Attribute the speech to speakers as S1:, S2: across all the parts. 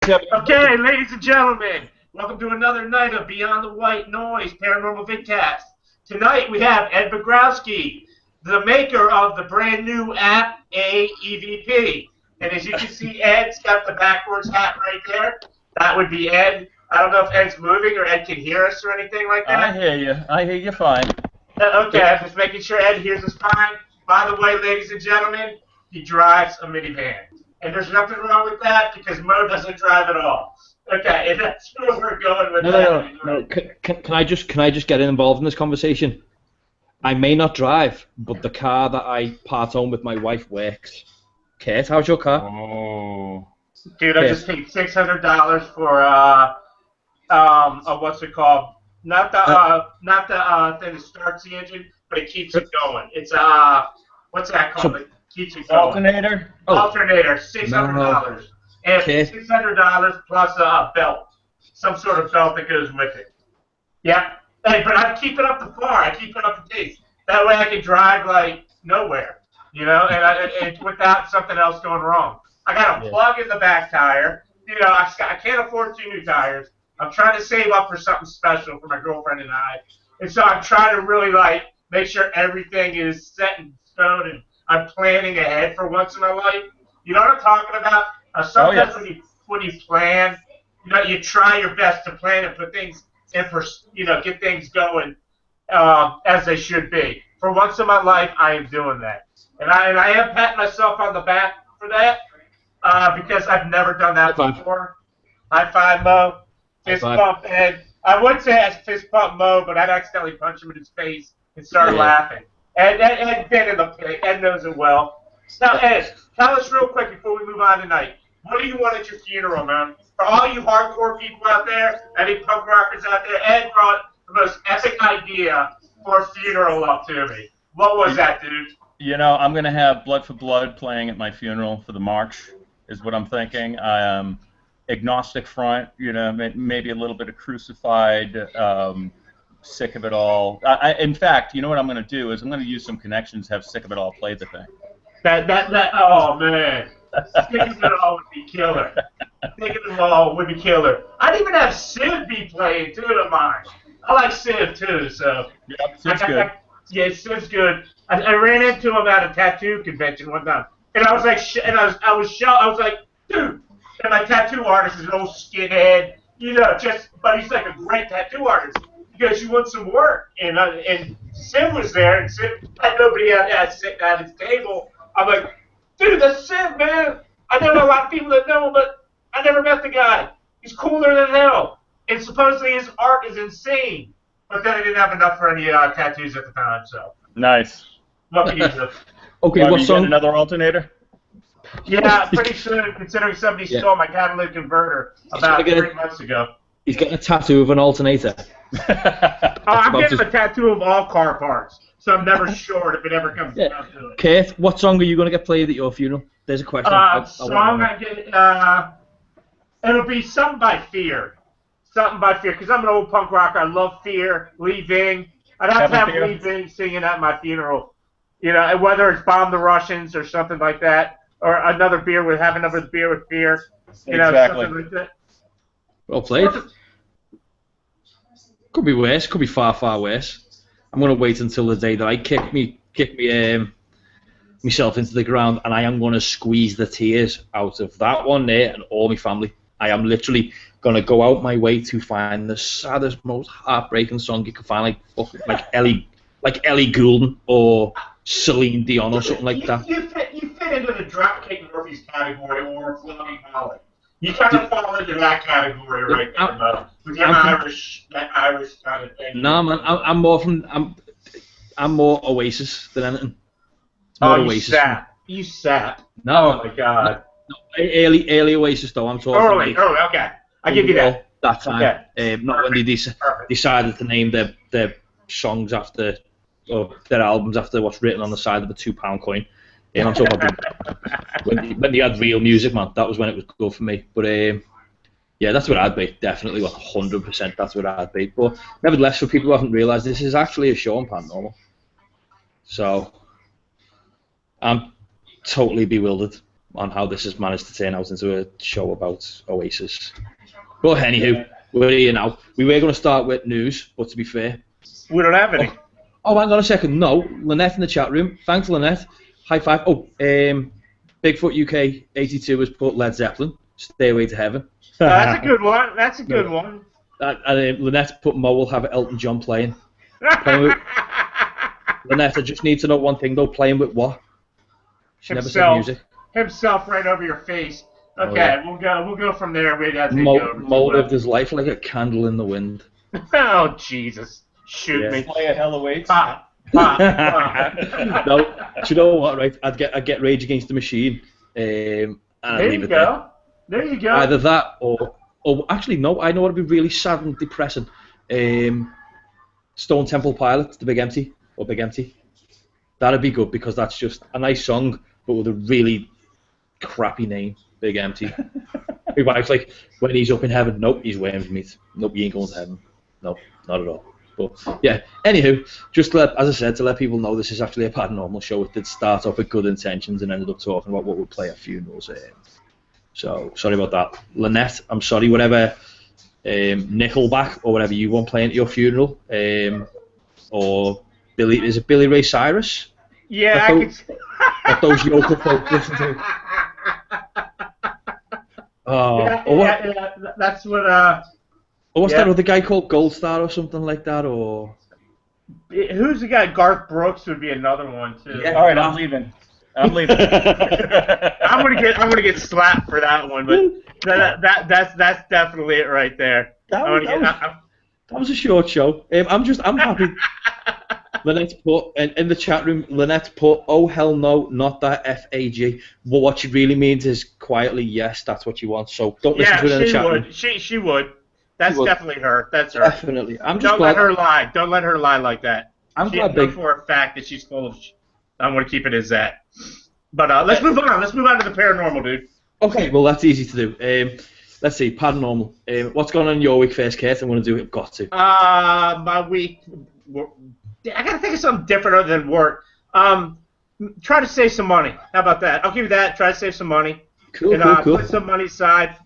S1: Okay, ladies and gentlemen, welcome to another night of Beyond the White Noise Paranormal VidCast. Tonight we have Ed Bagrowski, the maker of the brand new app a.e.v.p.s. And as you can see, Ed's got the backwards hat right there. That would be Ed. I don't know if Ed's moving or Ed can hear us or anything like that.
S2: I hear you. I hear you fine.
S1: Okay, I'm just making sure Ed hears us fine. By the way, ladies and gentlemen, he drives a minivan. And there's nothing wrong with that because Mo doesn't drive at all. Okay, and that's where we're going with that.
S3: No. Can I just get involved in this conversation? I may not drive, but the car that I part on with my wife works. Kate, how's your car?
S2: Oh.
S1: Dude, I just paid $600 for what's it called? Not the thing that starts the engine, but it keeps it going. It's what's that called? It keeps it going.
S2: Alternator?
S1: Alternator, $600. And $600 plus a belt, some sort of belt that goes with it. Yeah. Hey, but I keep it up the bar. I keep it up the pace. That way I can drive like nowhere, you know, and without something else going wrong. I got a plug in the back tire. You know, I can't afford 2 new tires. I'm trying to save up for something special for my girlfriend and I. And so I'm trying to really, like, make sure everything is set in stone and I'm planning ahead for once in my life. You know what I'm talking about? Sometimes when you plan, you know, you try your best to plan and put things in, you know, get things going as they should be. For once in my life, I am doing that. And I am patting myself on the back for that because I've never done that before. High five, Mo. Fist bump, Ed. I would say I fist bump Mo, but I'd accidentally punch him in his face and start laughing. Ed's been in the pit. Ed knows it well. Now, Ed, tell us real quick before we move on tonight. What do you want at your funeral, man? For all you hardcore people out there, any punk rockers out there, Ed brought the most epic idea for a funeral up to me. What was that, dude?
S2: You know, I'm going to have Blood for Blood playing at my funeral for the march, is what I'm thinking. Agnostic front, you know, maybe a little bit of Crucified, Sick of It All. In fact, you know what I'm going to do is I'm going to use some connections, have Sick of It All play the thing.
S1: Oh, man. Sick of It All would be killer. Sick of It All would be killer. I'd even have Civ be playing, too, of mine. I like Civ, too, so.
S2: Yep, Civ's good.
S1: Yeah, Civ's good. I ran into him at a tattoo convention one time, and I was like, I was like, dude, and my tattoo artist is an old skinhead, you know, but he's like a great tattoo artist. He goes, you want some work? And Civ was there, and Civ had nobody sitting at his table. I'm like, dude, that's Civ, man. I know a lot of people that know him, but I never met the guy. He's cooler than hell, and supposedly his art is insane. But then I didn't have enough for any tattoos at the time, so.
S2: Nice.
S1: What can you do?
S3: Okay, what song?
S2: Another alternator?
S1: Yeah, pretty soon, considering somebody stole my catalytic converter about 3 months ago.
S3: He's getting a tattoo of an alternator.
S1: I'm getting a tattoo of all car parts, so I'm never sure if it ever comes down to it.
S3: Kate, what song are you going to get played at your funeral? There's a question.
S1: It'll be Something by Fear. Something by Fear, because I'm an old punk rocker. I love Fear, Lee Ving. I'd have to have Lee Ving singing at my funeral. You know, whether it's Bomb the Russians or something like that, or have another beer with Fear. You know, something like that.
S3: Well played. Could be worse. Could be far, far worse. I'm going to wait until the day that I kick myself into the ground, and I am going to squeeze the tears out of that one there and all my family. I am literally going to go out my way to find the saddest, most heartbreaking song you can find, like Ellie Goulding or Celine Dion or something like that.
S1: You fit into the Dropkick Murphys category or Fleming Holly. You kind of fall into that category right there, Mo. With your that Irish kind of thing.
S3: No, man, I'm more Oasis than anything. It's more Oasis.
S1: You sap.
S3: No.
S1: Oh my God.
S3: No, early Oasis though. I'm talking.
S1: Early. Okay. I give you that.
S3: That time, not when they decided to name their songs after, or their albums after what's written on the side of a £2 coin. I'm talking about when they had real music, man. That was when it was good for me. But yeah, that's what I'd be. Definitely 100%. That's what I'd be. But nevertheless, for people who haven't realised, this is actually a show on Paranormal. So I'm totally bewildered. on how this has managed to turn out into a show about Oasis. But anywho, we're here now. We were going to start with news, but to be fair,
S1: we don't have any.
S3: Oh, hang on a second. No, Lynette in the chat room. Thanks, Lynette. High five. Oh, Bigfoot UK 82 has put Led Zeppelin. Stairway to Heaven.
S1: That's a good one. That's a good one.
S3: Lynette put Mo will have Elton John playing. Lynette, I just need to know one thing though. Playing with what? She never said music.
S1: Himself right over your face. Okay, We'll go from there.
S3: Mo lived his life like a candle in the wind.
S1: Oh Jesus! Shoot me.
S2: Play at Hell Awaits.
S1: Pop.
S3: No, do you know what? Right, I'd get Rage Against the Machine. And
S1: there you go. There you go.
S3: Either that or actually no. I know what would be really sad and depressing. Stone Temple Pilots, The Big Empty or Big Empty. That'd be good because that's just a nice song, but with a really crappy name, Big Empty. My wife's like, when he's up in heaven, nope, he's worms meat. Nope, you ain't going to heaven. Nope, not at all. But yeah, anywho, just as I said, to let people know this is actually a paranormal show. It did start off with good intentions and ended up talking about what would play at funerals. So sorry about that, Lynette. I'm sorry. Whatever Nickelback or whatever you want playing at your funeral, or is it Billy Ray Cyrus?
S1: Yeah, I could.
S3: What those yokel folks listen to.
S1: Yeah, that's what.
S3: Or what's that other guy called Gold Star or something like that? Or
S1: who's the guy? Garth Brooks would be another one too.
S2: Yeah, all right, I'm leaving. I'm
S1: gonna get slapped for that one, but that's definitely it right there.
S3: That was a short show. I'm happy. Lynette put in the chat room. Lynette put, "Oh hell no, not that FAG." Well, what she really means is quietly, yes, that's what you want. So don't listen to it in the chat room.
S1: She would. That's definitely her. That's her.
S3: Definitely.
S1: Don't let her lie. Don't let her lie like that.
S3: I'm glad
S1: for a fact that she's full of. I'm going to keep it as that. But let's move on. Let's move on to the paranormal, dude.
S3: Okay. Well, that's easy to do. Let's see. Paranormal. What's going on in your week first, Kate? I'm going to do it. I've got to.
S1: My week. I got to think of something different other than work. Try to save some money. How about that? I'll give you that. Try to save some money.
S3: Cool.
S1: Put some money aside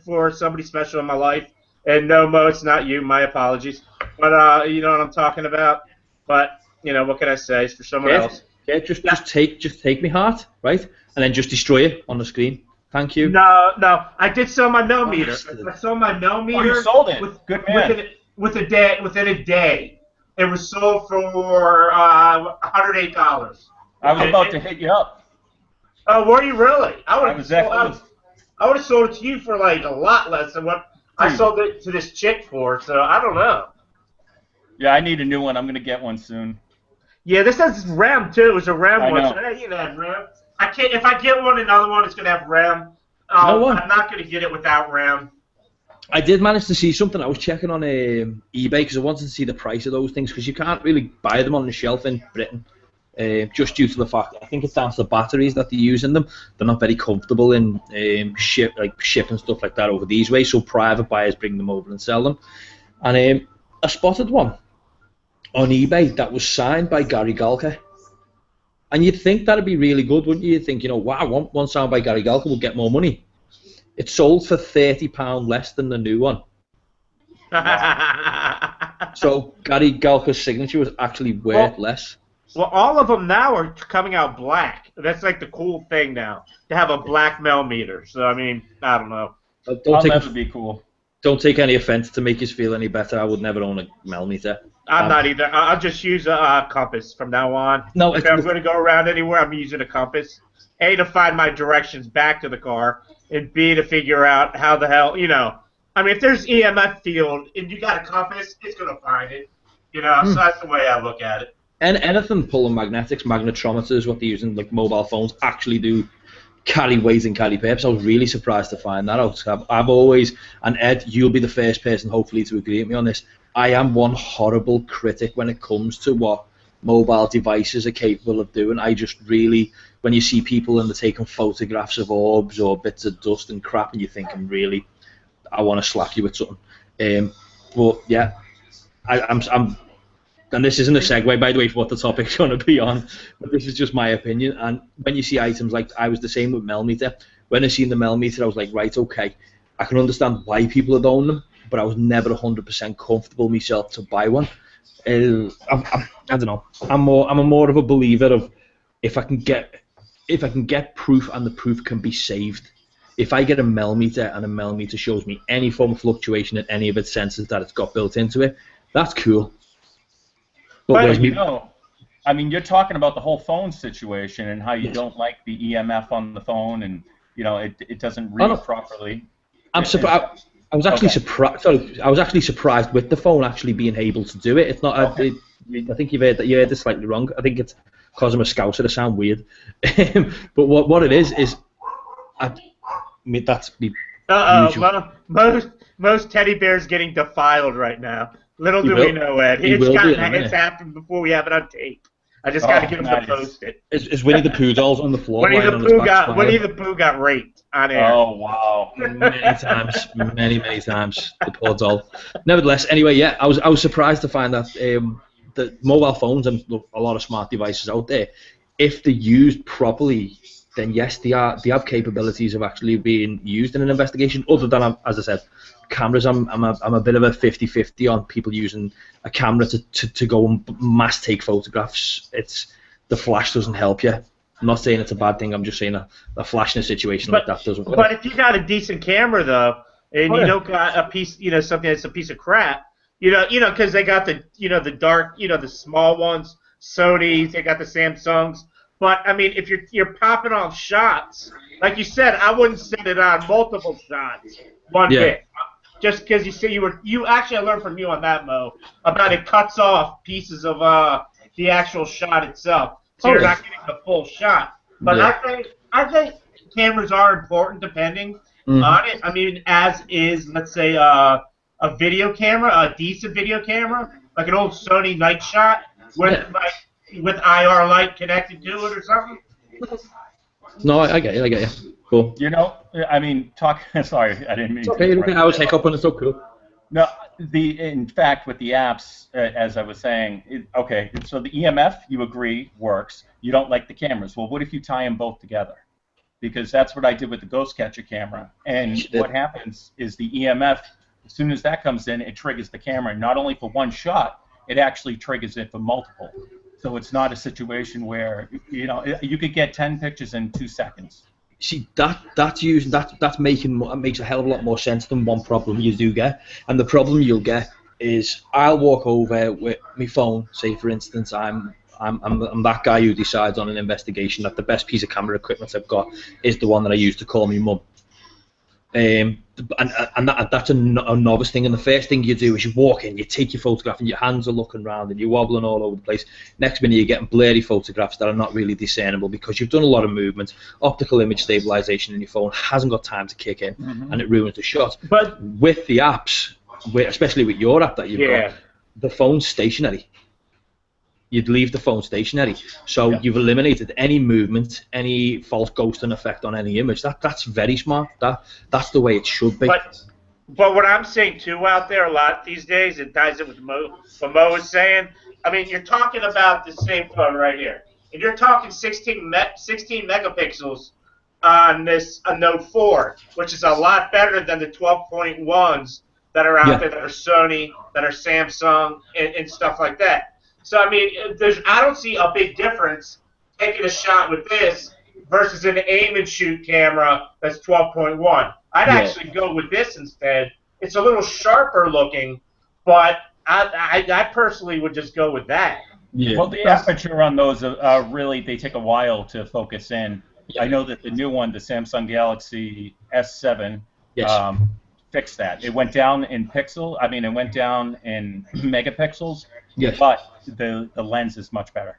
S1: for somebody special in my life. And no, Mo, it's not you. My apologies. But you know what I'm talking about. But you know, what can I say? It's for someone else.
S3: Yeah, just take me heart, right, and then just destroy it on the screen. Thank you.
S1: No. I did sell my millimeter. I sold my millimeter.
S2: Oh, you sold it. Good man.
S1: Within a day, it was sold for $108.
S2: I was about to hit you up.
S1: Oh, were you really? I would have sold it to you for like a lot less than what I sold it to this chick for. So I don't know.
S2: Yeah, I need a new one. I'm gonna get one soon.
S1: Yeah, this has RAM too. It's a RAM one.
S2: Know.
S1: So you have RAM. I can't. If I get one, another one, it's gonna have RAM. I'm not gonna get it without RAM.
S3: I did manage to see something. I was checking on eBay because I wanted to see the price of those things because you can't really buy them on the shelf in Britain, just due to the fact I think it's down to the batteries that they use in them. They're not very comfortable in ship and stuff like that over these ways. So private buyers bring them over and sell them. And I spotted one on eBay that was signed by Gary Galka. And you'd think that'd be really good, wouldn't you? You'd think, wow, one signed by Gary Galka will get more money. It sold for £30 less than the new one. So Gary Galka's signature was actually worth less.
S1: Well, all of them now are coming out black. That's like the cool thing now, to have a black millimeter. So, I mean, I don't know.
S2: That would be cool.
S3: Don't take any offense to make you feel any better. I would never own a millimeter.
S1: I'm not either. I'll just use a compass from now on. No, if I'm going to go around anywhere, I'm using a compass. A, to find my directions back to the car, and B, to figure out how the hell, I mean, if there's EMF field and you got a compass, it's going to find it. So that's the way I look at it.
S3: And anything pulling magnetics, magnetometers, what they use in like mobile phones, actually do carry weight and carry purpose. I was really surprised to find that out. I've always, and Ed, you'll be the first person hopefully to agree with me on this, I am one horrible critic when it comes to what mobile devices are capable of doing. I just really, when you see people and they're taking photographs of orbs or bits of dust and crap, and you're thinking, really, I want to slap you with something. But yeah, I'm and this isn't a segue, by the way, for what the topic's going to be on, but this is just my opinion. And when you see items like, I was the same with millimeter. When I seen the millimeter, I was like, right, okay, I can understand why people would own them, but I was never 100% comfortable myself to buy one. I don't know. I'm more of a believer of if I can get proof and the proof can be saved. If I get a millimeter and a millimeter shows me any form of fluctuation in any of its sensors that it's got built into it, that's cool.
S2: But you know, I mean, you're talking about the whole phone situation and how you don't like the EMF on the phone, and you know it doesn't read properly.
S3: I'm surprised. I was actually surprised. Sorry, I was actually surprised with the phone actually being able to do it. It's not. Okay. I think you heard it slightly wrong. I think it's because I'm a Scouser. It sound weird, but what it is I mean that's the usual.
S1: Most teddy bears getting defiled right now. Little do we know, Ed. It's happened before we have it on tape. I just got to get him to post it.
S3: Is Winnie the Pooh dolls on the floor?
S1: Winnie the Pooh got raped on air.
S2: Oh wow!
S3: Many times, many times. The poor doll. Nevertheless, anyway, yeah, I was surprised to find that the mobile phones and a lot of smart devices out there, if they're used properly, then yes, they have capabilities of actually being used in an investigation. Other than, as I said, cameras, I'm a bit of a 50-50 on people using a camera to go and mass take photographs. The flash doesn't help you. I'm not saying it's a bad thing. I'm just saying a flash in a situation like that doesn't work.
S1: But if you got a decent camera though, and you don't got a piece, something that's a piece of crap, because they got the dark, the small ones, Sony's, they got the Samsungs. But I mean, if you're popping off shots, like you said, I wouldn't send it on multiple shots, one bit. Just because you actually, I learned from you on that, Mo, about it cuts off pieces of the actual shot itself, so you're not getting the full shot. But I think cameras are important depending on it. I mean, as is, let's say, a video camera, a decent video camera, like an old Sony night shot with IR light connected to it or something.
S3: No, I get you. Cool.
S2: I mean, sorry, I didn't mean.
S3: It's okay. I was hiccuping. It's so cool.
S2: No, in fact, with the apps, as I was saying, okay, so the EMF, you agree, works. You don't like the cameras. Well, what if you tie them both together? Because that's what I did with the Ghost Catcher camera. And what happens is the EMF, as soon as that comes in, it triggers the camera, not only for one shot, it actually triggers it for multiple. So it's not a situation where, you could get 10 pictures in 2 seconds.
S3: See, that makes a hell of a lot more sense than one problem you do get. And the problem you'll get is I'll walk over with my phone, say for instance I'm that guy who decides on an investigation that the best piece of camera equipment I've got is the one that I use to call my mum. And that's a novice thing, and the first thing you do is you walk in, you take your photograph, and your hands are looking around, and you're wobbling all over the place. Next minute, you're getting blurry photographs that are not really discernible because you've done a lot of movement. Optical image stabilization in your phone hasn't got time to kick in, and it ruins the shot. But with the apps, especially with your app that you've got, the phone's stationary. You'd leave the phone stationary, so you've eliminated any movement, any false ghosting effect on any image. That's very smart. That's the way it should be.
S1: But what I'm saying too out there a lot these days, it ties in with what Mo was saying. I mean, you're talking about the same phone right here, and you're talking 16 megapixels on this Note 4, which is a lot better than the 12.1s that are out there that are Sony, that are Samsung, and stuff like that. So, I mean, I don't see a big difference taking a shot with this versus an aim and shoot camera that's 12.1. I'd actually go with this instead. It's a little sharper looking, but I personally would just go with that.
S2: Yeah. Well, the aperture on those really, they take a while to focus in. Yeah. I know that the new one, the Samsung Galaxy S7, fixed that. It went down in it went down in megapixels. Yes. But the lens is much better.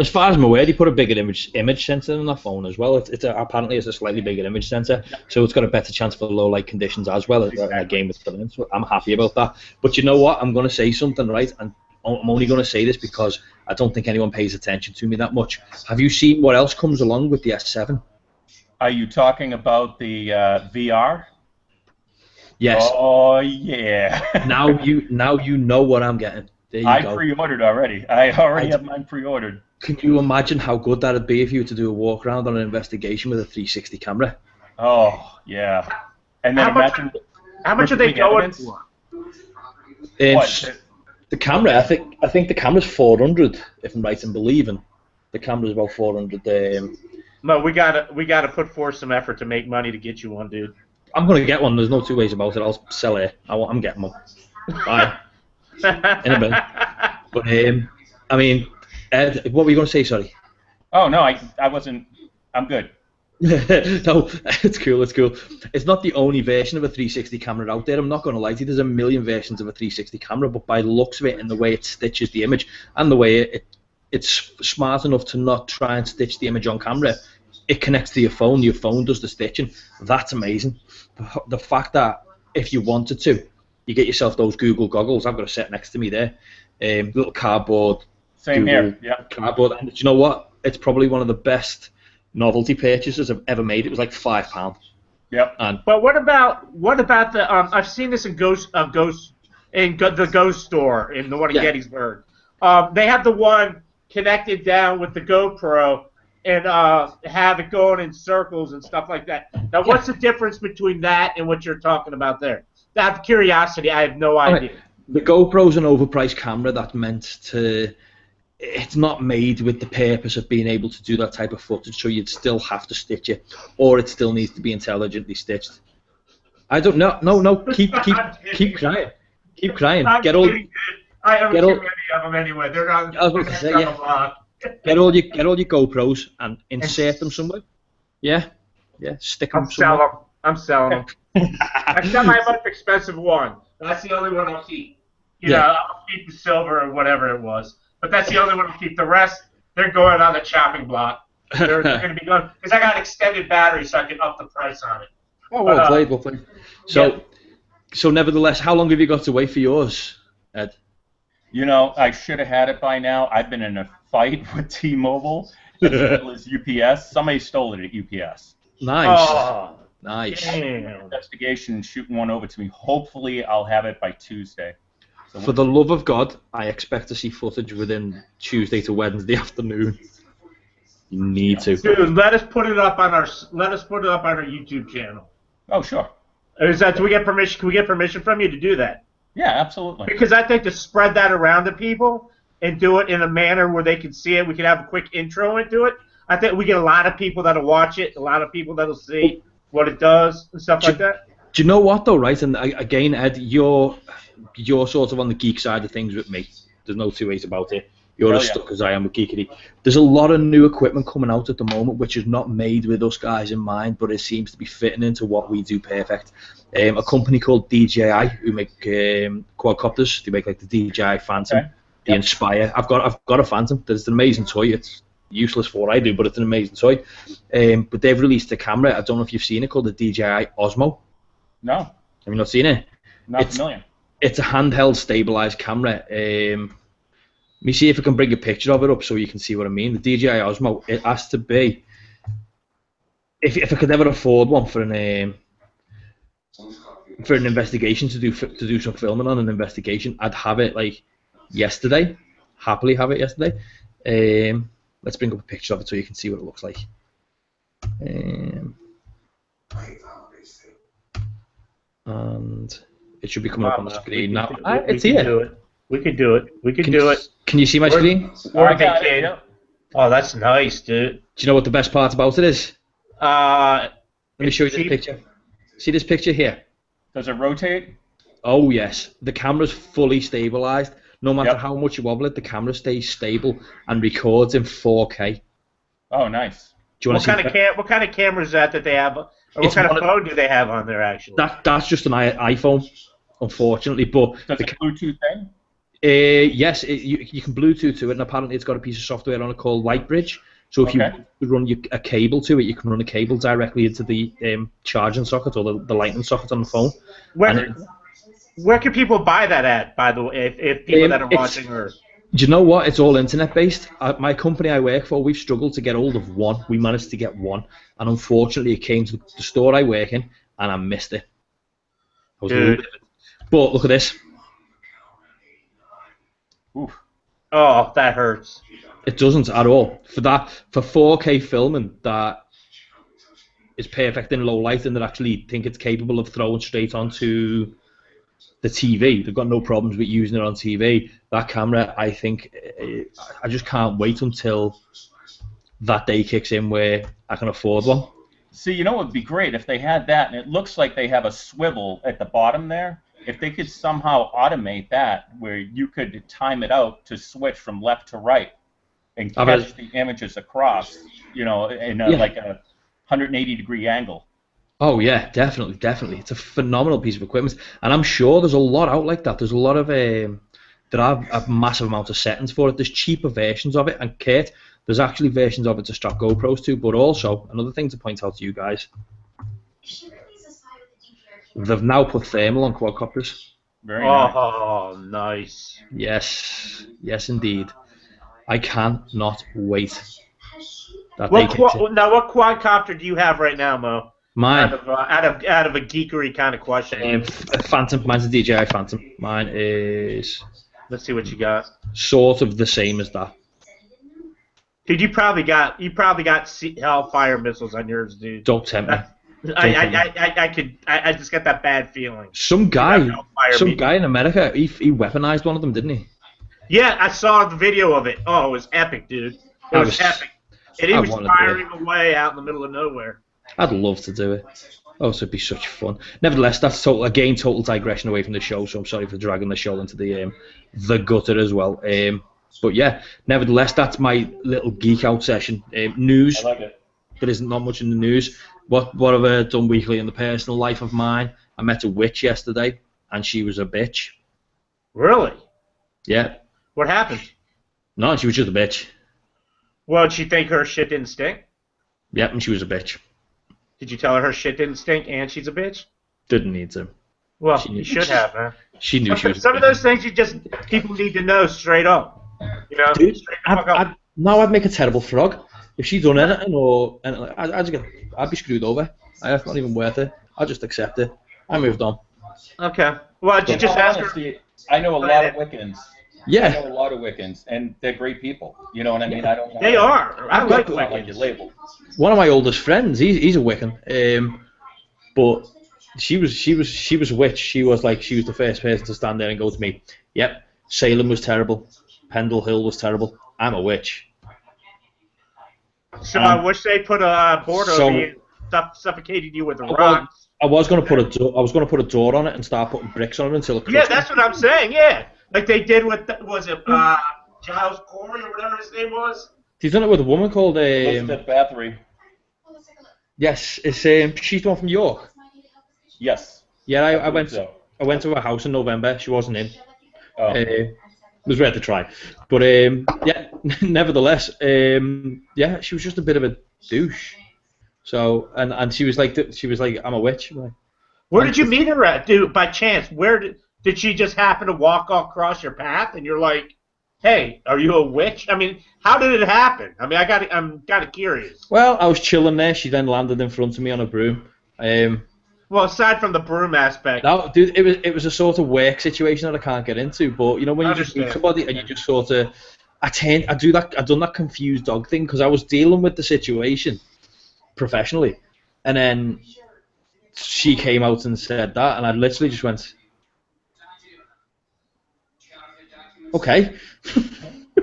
S3: As far as I'm aware, they put a bigger image sensor in that phone as well. Apparently it's a slightly bigger image sensor, so it's got a better chance for low light conditions as well as a game with the lens. So I'm happy about that. But you know what? I'm going to say something, right? And I'm only going to say this because I don't think anyone pays attention to me that much. Have you seen what else comes along with the S7?
S2: Are you talking about the VR?
S3: Yes.
S2: Oh yeah.
S3: now you know what I'm getting. There you
S2: I
S3: go.
S2: pre-ordered already. I already have mine pre-ordered.
S3: Can you imagine how good that'd be if you were to do a walk around on an investigation with a 360 camera?
S2: Oh, yeah. And then
S1: how much are they going for?
S3: The camera, I think the camera's 400, if I'm right in believing. The camera's about 400.
S1: No, we gotta put forth some effort to make money to get you one, dude.
S3: I'm gonna get one. There's no two ways about it. I'll sell it. I'm getting one. Bye. In a bit. But I mean, Ed, what were you gonna say? Sorry.
S2: Oh no, I wasn't. I'm good.
S3: No, it's cool. It's cool. It's not the only version of a 360 camera out there. I'm not going to lie to you. There's a million versions of a 360 camera, but by the looks of it and the way it stitches the image and the way it's smart enough to not try and stitch the image on camera, it connects to your phone. Your phone does the stitching. That's amazing. The fact that if you wanted to, you get yourself those Google goggles. I've got a set next to me there. Little cardboard.
S2: Same
S3: Google
S2: here. Yeah.
S3: Cardboard. And do you know what? It's probably one of the best novelty purchases I've ever made. It was like £5.
S2: Yep.
S1: But what about the? I've seen this in the Ghost store in the one in Gettysburg. They have the one connected down with the GoPro and have it going in circles and stuff like that. Now, what's the difference between that and what you're talking about there? Out of curiosity, I have no idea.
S3: The GoPro's an overpriced camera that's meant to. It's not made with the purpose of being able to do that type of footage, so you'd still have to stitch it, or it still needs to be intelligently stitched. I don't know. No. Keep crying. Keep crying.
S1: I haven't seen any of them anyway. They're not.
S3: I was about to say, Get all your GoPros and insert them somewhere. Yeah. Stick them somewhere.
S1: I'm selling them. Except my most expensive one. That's the only one I'll keep. I'll keep the silver or whatever it was. But that's the only one I'll keep. The rest, they're going on the chopping block. They're going to be going because I got extended battery, so I can up the price on it.
S3: Oh, well played. So nevertheless, how long have you got to wait for yours, Ed?
S2: I should have had it by now. I've been in a fight with T-Mobile as well as UPS. Somebody stole it at UPS.
S3: Nice.
S2: Oh,
S3: nice.
S2: Damn. Investigation, shooting one over to me. Hopefully, I'll have it by Tuesday. So
S3: for the love of God, I expect to see footage within Tuesday to Wednesday afternoon. You need to.
S1: Dude, let us put it up on our YouTube channel.
S2: Oh, sure.
S1: Do we get permission? Can we get permission from you to do that?
S2: Yeah, absolutely.
S1: Because I think to spread that around to people and do it in a manner where they can see it, we can have a quick intro into it. I think we get a lot of people that'll watch it, a lot of people that'll see what it does and stuff like that.
S3: Do you know what though, right? And again, Ed, you're sort of on the geek side of things with me. There's no two ways about it. You're as stuck as I am with geekery. There's a lot of new equipment coming out at the moment, which is not made with us guys in mind, but it seems to be fitting into what we do perfect. A company called DJI, who make quadcopters. They make like the DJI Phantom, the Inspire. I've got a Phantom. It's an amazing toy. It's useless for what I do, but it's an amazing toy. But they've released a camera. I don't know if you've seen it, called the DJI Osmo.
S2: No.
S3: Have you not seen it?
S2: Not familiar.
S3: It's a handheld stabilized camera. Let me see if I can bring a picture of it up so you can see what I mean. The DJI Osmo, it has to be, if I could ever afford one for an investigation to do some filming on an investigation, I'd have it like yesterday. Happily have it yesterday. Let's bring up a picture of it so you can see what it looks like. And it should be coming up on the screen now. It's here.
S1: We could do it.
S3: Can you see my screen?
S1: Oh, that's nice, dude.
S3: Do you know what the best part about it is? Let me show you this
S1: cheap.
S3: picture. See this picture here?
S2: Does it rotate?
S3: Oh, yes. The camera's fully stabilized. No matter how much you wobble it, the camera stays stable and records in 4K.
S2: Oh, nice.
S3: Do you want
S1: what kind of camera is that they have? Or what kind of phone do they have on there, actually?
S3: That's just an iPhone, unfortunately. But
S2: does it Bluetooth thing?
S3: Yes, you can Bluetooth to it, and apparently it's got a piece of software on it called Lightbridge. So if you run a cable to it, you can run a cable directly into the charging socket or the lightning socket on the phone.
S1: Where can people buy that at, by the way, if people that are watching are...
S3: Do you know what? It's all internet-based. My company I work for, we've struggled to get hold of one. We managed to get one, and unfortunately it came to the store I work in, and I missed it. I was livid. But look at this.
S2: Oof.
S1: Oh, that hurts.
S3: It doesn't at all. For 4K filming that is perfect in low light and that actually think it's capable of throwing straight onto the TV. They've got no problems with using it on TV. That camera, I think, I just can't wait until that day kicks in where I can afford one.
S2: See, you know what would be great if they had that, and it looks like they have a swivel at the bottom there. If they could somehow automate that, where you could time it out to switch from left to right and catch the images across, in like a 180-degree angle.
S3: Oh yeah, definitely. It's a phenomenal piece of equipment, and I'm sure there's a lot out like that. There's a lot of there are a massive amount of settings for it. There's cheaper versions of it, and Kurt, there's actually versions of it to strap GoPros to. But also, another thing to point out to you guys, they've now put thermal on quadcopters.
S2: Very nice.
S1: Oh, nice.
S3: Yes, indeed. I cannot wait.
S1: Now, what quadcopter do you have right now, Mo?
S3: Mine.
S1: Out of a geekery kind of question.
S3: Phantom. Mine's a DJI Phantom. Mine is.
S1: Let's see what you got.
S3: Sort of the same as that.
S1: Dude, you probably got Hellfire missiles on yours, dude.
S3: Don't tempt me.
S1: I just got that bad feeling.
S3: Some guy in America, he weaponized one of them, didn't he?
S1: Yeah, I saw the video of it. Oh, it was epic, dude. It was epic. And he was firing away out in the middle of nowhere.
S3: I'd love to do it. Oh, so it'd be such fun. Nevertheless, that's total digression away from the show, so I'm sorry for dragging the show into the gutter as well. But yeah, nevertheless, that's my little geek out session. News.
S2: I like it.
S3: There isn't not much in the news. What have I done weekly in the personal life of mine? I met a witch yesterday, and she was a bitch.
S1: Really?
S3: Yeah.
S1: What happened?
S3: No, she was just a bitch.
S1: Well, did she think her shit didn't stink?
S3: Yep, and she was a bitch.
S1: Did you tell her shit didn't stink and she's a bitch?
S3: Didn't need to.
S1: Well, you should have, man.
S3: She knew she was.
S1: Some of those things people need to know straight up. You know,
S3: dude, I'd make a terrible frog if she'd done anything I'd be screwed over. It's not even worth it. I'll just accept it. I moved on.
S1: Okay. Well, did you just ask her?
S2: I know a lot of Wiccans.
S3: Yeah.
S2: I know a lot of Wiccans, and they're great people. You know what I mean?
S1: They are. I like Wiccans.
S2: Label.
S3: One of my oldest friends, he's a Wiccan, but she was a witch. She was the first person to stand there and go to me, "Yep, Salem was terrible, Pendle Hill was terrible. I'm a witch."
S1: So I wish they put a board over you and suffocated you with a rock.
S3: I was gonna put a door on it and start putting bricks on it until it.
S1: Yeah, that's what I'm saying. Yeah, like they did with Giles Corey or whatever his name was.
S3: He's done it with a woman called
S2: Elizabeth Bathory.
S3: Yes, it's she's the one from York.
S2: Yes.
S3: Yeah, I went to her house in November. She wasn't in.
S2: Oh.
S3: It was worth a try, but yeah. Nevertheless, yeah, she was just a bit of a douche. So and she was like, I'm a witch. Like,
S1: where did you meet her at, dude? By chance? Where did she just happen to walk across your path and you're like, hey, are you a witch? I mean, how did it happen? I mean, I'm kind of curious.
S3: Well, I was chilling there. She then landed in front of me on a broom.
S1: Well, aside from the broom aspect.
S3: No, dude, it was a sort of work situation that I can't get into. But you know, when you just meet somebody and you just sort of, I've done that confused dog thing because I was dealing with the situation professionally, and then she came out and said that, and I literally just went, okay.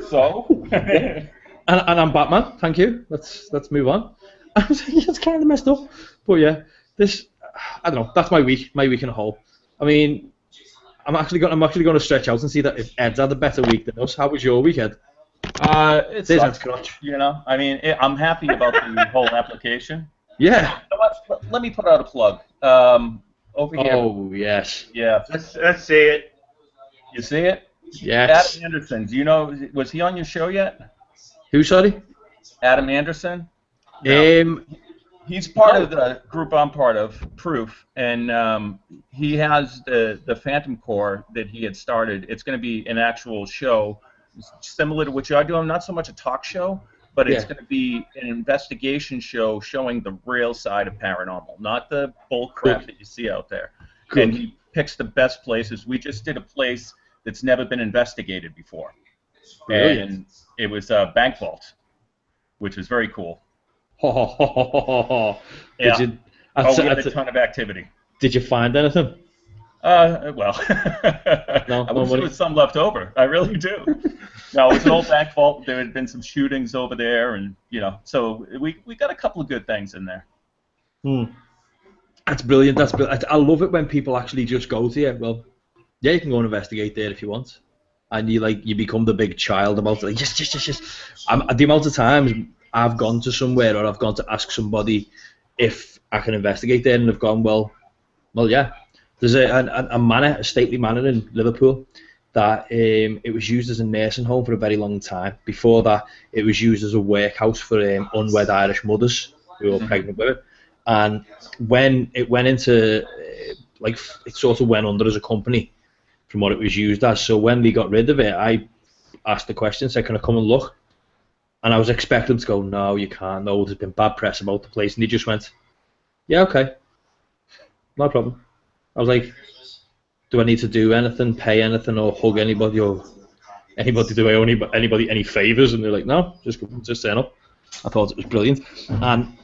S2: So,
S3: and I'm Batman. Thank you. Let's move on. I was like, it's kind of messed up, but yeah, I don't know. That's my week in a whole. I mean, I'm actually going to stretch out and see that if Ed's had a better week than us. How was your weekend?
S2: It sucks, you know. I mean, I'm happy about the whole application.
S3: Yeah.
S2: You know what? Let me put out a plug. Over here.
S3: Oh yes.
S1: Yeah. Let's see it.
S2: You see it?
S3: Yes.
S2: Adam Anderson. Do you know? Was he on your show yet?
S3: Who? Sorry.
S2: Adam Anderson.
S3: No.
S2: He's part of the group I'm part of, Proof, and he has the Phantom Corps that he had started. It's going to be an actual show similar to what you're doing, not so much a talk show, but it's going to be an investigation show showing the real side of paranormal, not the bull crap that you see out there.
S3: Good.
S2: And he picks the best places. We just did a place that's never been investigated before. and it was a bank vault, which was very cool.
S3: Yeah.
S2: We had a ton of activity.
S3: Did you find anything?
S2: Well,
S3: No,
S2: I wish there was some left over. I really do. No, it was an old bank vault. There had been some shootings over there, and so we got a couple of good things in there.
S3: That's brilliant. That's brilliant. I love it when people actually just go to you. Well, yeah, you can go and investigate there if you want, and you become the big child about it. Like, yes. The amount of times I've gone to somewhere or I've gone to ask somebody if I can investigate there, and they've gone, well, yeah. There's a stately manor in Liverpool that it was used as a nursing home for a very long time. Before that, it was used as a workhouse for unwed Irish mothers who were pregnant with it. And when it went into, it sort of went under as a company from what it was used as. So when they got rid of it, I asked the question, said, can I come and look? And I was expecting them to go, no, you can't. No, there's been bad press about the place. And they just went, yeah, okay, no problem. I was like, do I need to do anything, pay anything, or hug anybody, or anybody do I owe anybody any favours? And they're like, no, just turn up. I thought it was brilliant. And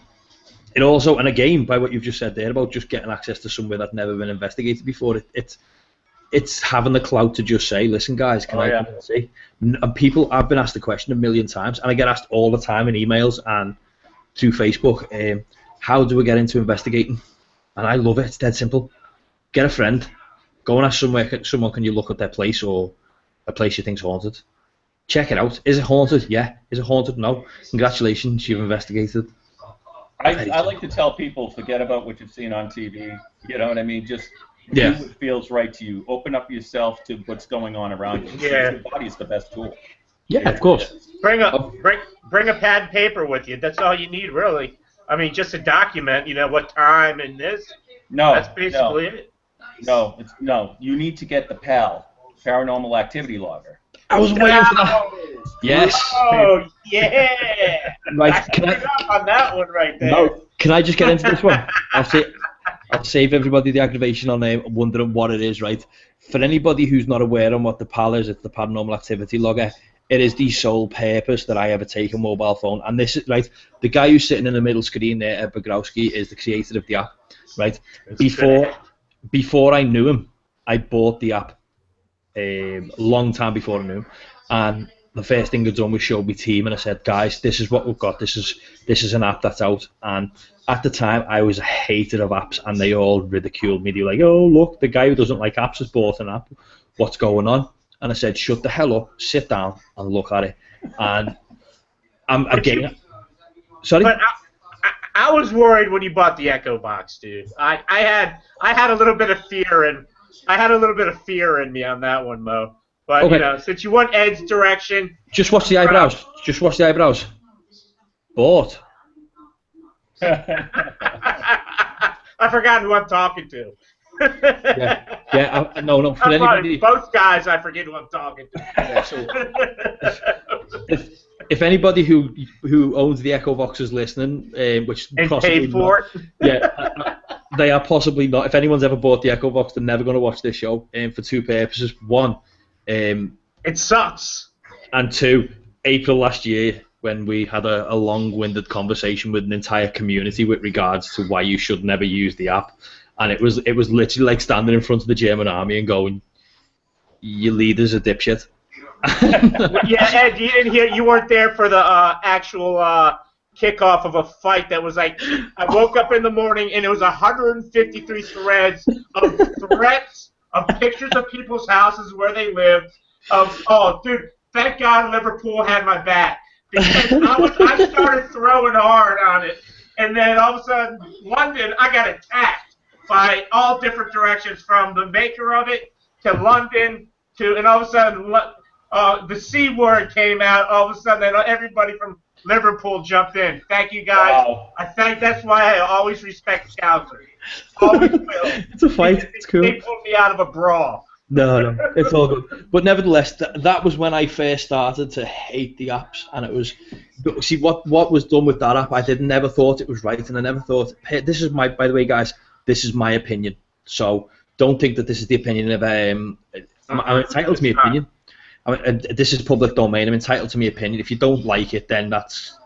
S3: it also, and again, by what you've just said there about just getting access to somewhere that's never been investigated before, it's having the clout to just say, listen, guys, can I come and see? And people, I've been asked the question a million times, and I get asked all the time in emails and through Facebook, how do we get into investigating? And I love it. It's dead simple. Get a friend, go and ask someone, can you look at their place or a place you think's haunted? Check it out. Is it haunted? Yeah. Is it haunted? No. Congratulations, you've investigated.
S2: I like to tell people, forget about what you've seen on TV. You know what I mean? Just do what feels right to you. Open up yourself to what's going on around you.
S1: Yeah.
S2: Your body's the best tool.
S3: Yeah, of course.
S1: Bring a pad and paper with you. That's all you need, really. I mean, just to document, what time and this.
S2: No.
S1: That's basically it.
S2: No, you need to get the PAL, Paranormal Activity Logger.
S3: I was waiting for that. Yes.
S1: Oh, yeah.
S3: Right,
S1: can I up on that one right there?
S3: No, can I just get into this one? I'll save everybody the aggravation on wondering what it is, right? For anybody who's not aware on what the PAL is, it's the Paranormal Activity Logger. It is the sole purpose that I ever take a mobile phone. And this is, right, the guy who's sitting in the middle screen there, Bagrowski, is the creator of the app, right? Before I knew him, I bought the app a long time before I knew him. And the first thing I'd done was show my team, and I said, guys, this is what we've got. This is an app that's out. And at the time, I was a hater of apps, and they all ridiculed me. They were like, oh, look, the guy who doesn't like apps has bought an app. What's going on? And I said, shut the hell up, sit down, and look at it. And sorry?
S1: But I was worried when you bought the Echo Box, dude. I had a little bit of fear in me on that one, Mo. But
S3: okay.
S1: Since you want Ed's direction,
S3: just watch the eyebrows. Just watch the eyebrows. Bought.
S1: I forgot who I'm talking to.
S3: No. For anybody,
S1: both guys, I forget who I'm talking to.
S3: Yeah, so if anybody who owns the Echo Box is listening, which
S1: and
S3: possibly
S1: paid for
S3: not, they are possibly not. If anyone's ever bought the Echo Box, they're never going to watch this show. For two purposes: one,
S1: it sucks,
S3: and two, April last year, when we had a long-winded conversation with an entire community with regards to why you should never use the app. And it was literally like standing in front of the German army and going, your leader's a dipshit.
S1: Yeah, Ed, you didn't hear, you weren't there for the actual kickoff of a fight that was like, I woke up in the morning and it was 153 threads of threats, of pictures of people's houses where they lived, oh, dude, thank God Liverpool had my back. Because I started throwing hard on it, and then all of a sudden, London, I got attacked by all different directions, from the maker of it to London and all of a sudden the C word came out. All of a sudden, everybody from Liverpool jumped in. Thank you guys.
S2: Wow.
S1: That's why I always respect Scousers. Always will.
S3: It's a fight. It's cool.
S1: They pulled me out of a brawl.
S3: No, it's all good. But nevertheless, that was when I first started to hate the apps, and it was, see, what was done with that app, I never thought it was right, and I never thought, hey, this is by the way, guys, this is my opinion. So don't think that this is the opinion of, I'm entitled to my opinion. I mean, this is public domain. I'm entitled to my opinion. If you don't like it, then that's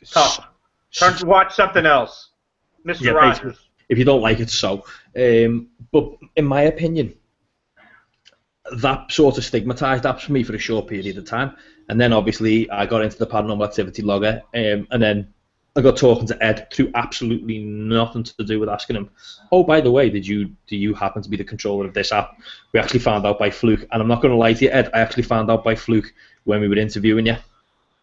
S1: tough. Turn to watch something else, Mr.
S3: Yeah,
S1: Rogers.
S3: if you don't like it, so. But in my opinion, that sort of stigmatized apps for me for a short period of time, and then obviously I got into the Paranormal Activity Logger, and then I got talking to Ed through absolutely nothing to do with asking him, oh, by the way, do you happen to be the controller of this app? We actually found out by fluke, and I'm not going to lie to you, Ed, I actually found out by fluke when we were interviewing you.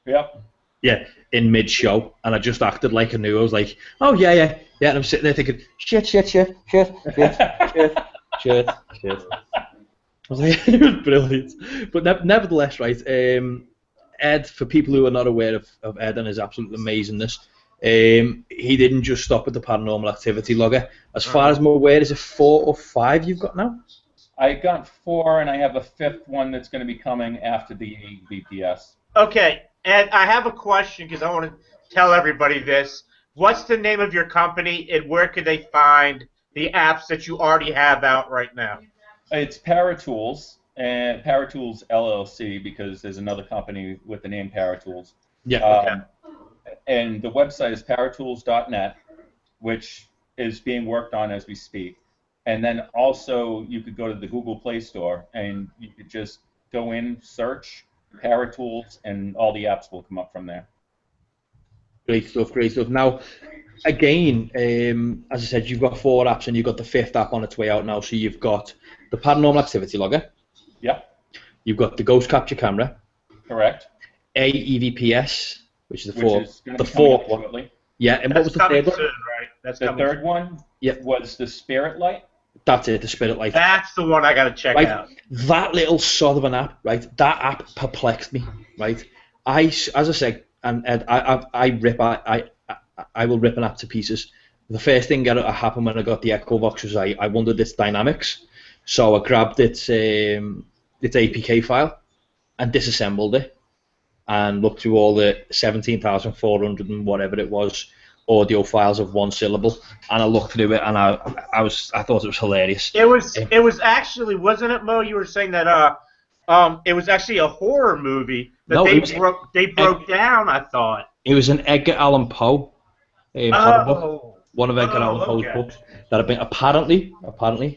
S2: Yep.
S3: Yeah, in mid-show, and I just acted like I knew. I was like, oh, yeah, and I'm sitting there thinking, shit. I was like, it was brilliant. But nevertheless, right, Ed, for people who are not aware of Ed and his absolute amazingness, he didn't just stop at the Paranormal Activity Logger. As far as I'm aware, is it 4 or 5 you've got now?
S2: I got 4, and I have a 5th one that's going to be coming after the a.e.v.p.s.
S1: Okay, Ed, I have a question because I want to tell everybody this. What's the name of your company, and where can they find the apps that you already have out right now?
S2: It's Paratools, and Paratools LLC, because there's another company with the name Paratools.
S3: Yeah.
S2: And the website is paratools.net, which is being worked on as we speak. And then also you could go to the Google Play Store, and you could just go in, search Paratools, and all the apps will come up from there.
S3: Great stuff. Now, again, as I said, you've got 4 apps, and you've got the 5th app on its way out now. So you've got the Paranormal Activity Logger.
S2: Yep.
S3: You've got the Ghost Capture Camera.
S2: Correct.
S3: a.e.v.p.s, which is the 4th one. Shortly. Yeah, and what was the third one?
S1: Soon, right? That's
S2: the third one was the Spirit Light.
S3: That's it, the Spirit Light.
S1: That's the one I got to check out.
S3: That little sod of an app, right? That app perplexed me, right? As I said, and Ed, I will rip an app to pieces. The first thing that happened when I got the Echo Box was I wondered its dynamics, so I grabbed its APK file and disassembled it and looked through all the 17,400 and whatever it was audio files of 1 syllable, and I looked through it, and I thought it was hilarious.
S1: It was actually, wasn't it, Mo? You were saying that it was actually a horror movie that they broke down. I thought
S3: it was an Edgar Allan Poe book, one of Edgar Allan Poe's books that have been apparently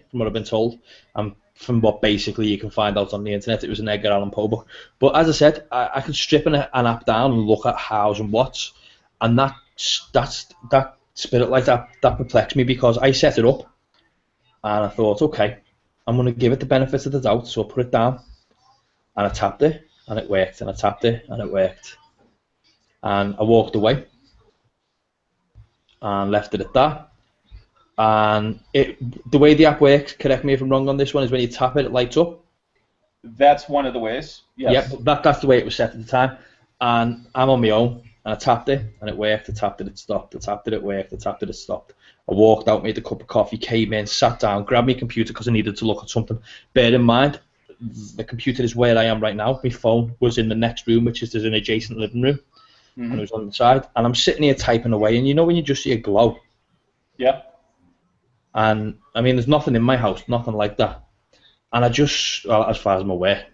S3: from what I've been told, from what basically you can find out on the internet, it was an Edgar Allan Poe book. But as I said, I could strip an app down and look at hows and whats, and that Spirit Light that perplexed me, because I set it up and I thought, okay, I'm going to give it the benefit of the doubt, so I put it down and I tapped it and it worked, and I tapped it and it worked, and I walked away and left it at that. And the way the app works, correct me if I'm wrong on this one, is when you tap it, it lights up.
S2: That's one of the ways. Yes.
S3: Yep, that's the way it was set at the time. And I'm on my own, and I tapped it, and it worked. I tapped it, it stopped. I tapped it, it worked. I tapped it, it stopped. I walked out, made a cup of coffee, came in, sat down, grabbed my computer because I needed to look at something. Bear in mind, the computer is where I am right now. My phone was in the next room, which is an adjacent living room, and it was on the side. And I'm sitting here typing away, and you know when you just see a glow?
S2: Yeah.
S3: And I mean, there's nothing in my house, nothing like that. And I just, well, as far as I'm aware,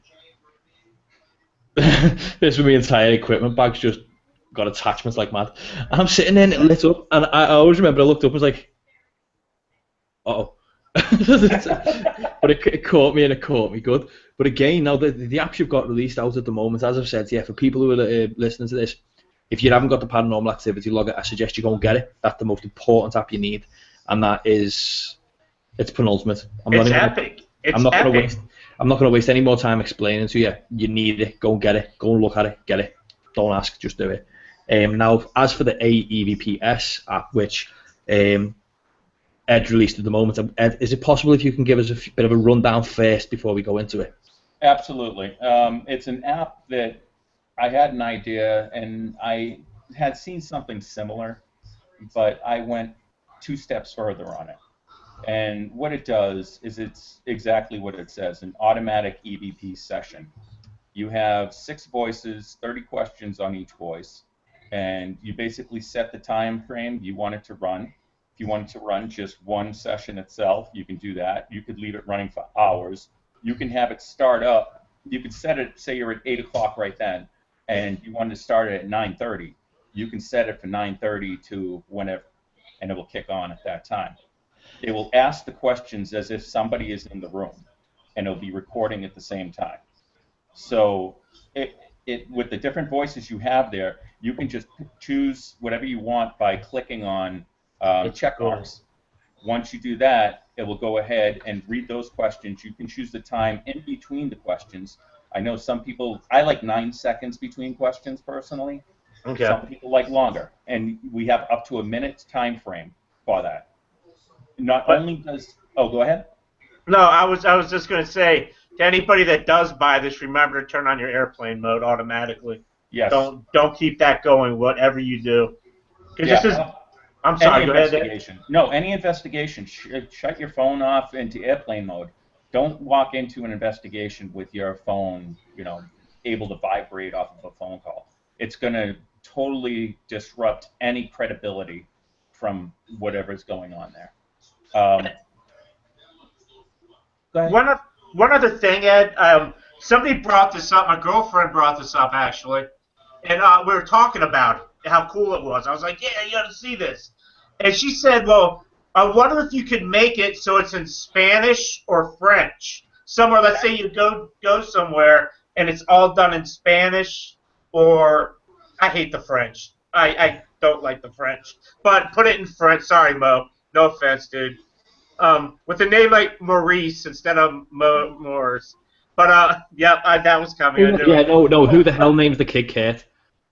S3: this with my entire equipment bag's just got attachments like mad. And I'm sitting there and it lit up, and I always remember I looked up and was like, uh-oh. But it caught me, and it caught me good. But again, now the apps you've got released out at the moment, as I've said, yeah, for people who are listening to this, if you haven't got the Paranormal Activity Logger, I suggest you go and get it. That's the most important app you need, and that is, it's penultimate.
S1: It's epic.
S3: I'm not going to waste any more time explaining to you. You need it. Go and get it. Go and look at it. Get it. Don't ask. Just do it. Now, as for the a.e.v.p.s app, which Ed released at the moment, Ed, is it possible if you can give us a bit of a rundown first before we go into it?
S2: Absolutely. It's an app that I had an idea, and I had seen something similar, but I went 2 steps further on it. And what it does is it's exactly what it says, an automatic EVP session. You have 6 voices, 30 questions on each voice, and you basically set the time frame you want it to run. If you want it to run just one session itself, you can do that. You could leave it running for hours. You can have it start up you could set it, say you're at 8 o'clock right then, and you wanted to start it at 9:30. You can set it for 9:30 to whenever, and it will kick on at that time. It will ask the questions as if somebody is in the room, and it'll be recording at the same time. So with the different voices you have there, you can just choose whatever you want by clicking on check marks. Once you do that, it will go ahead and read those questions. You can choose the time in between the questions. I know some people, I like 9 seconds between questions personally.
S1: Okay.
S2: Some people like longer, and we have up to a minute time frame for that. Not only does, oh, go ahead.
S1: No, I was just going to say, to anybody that does buy this, remember to turn on your airplane mode automatically.
S2: Yes.
S1: Don't keep that going, whatever you do. Because this is, I'm sorry, go ahead.
S2: No, any investigation, shut your phone off into airplane mode. Don't walk into an investigation with your phone, able to vibrate off of a phone call. It's going to totally disrupt any credibility from whatever's going on there.
S1: One other thing, Ed, somebody brought this up. My girlfriend brought this up, actually. And we were talking about it, how cool it was. I was like, yeah, you got to see this. And she said, well, I wonder if you could make it so it's in Spanish or French. Somewhere, let's say you go somewhere and it's all done in Spanish, or I hate the French. I don't like the French. But put it in French. Sorry, Mo. No offense, dude. With a name like Maurice instead of Morris. But, that was coming.
S3: No, who the hell names the kid Kate?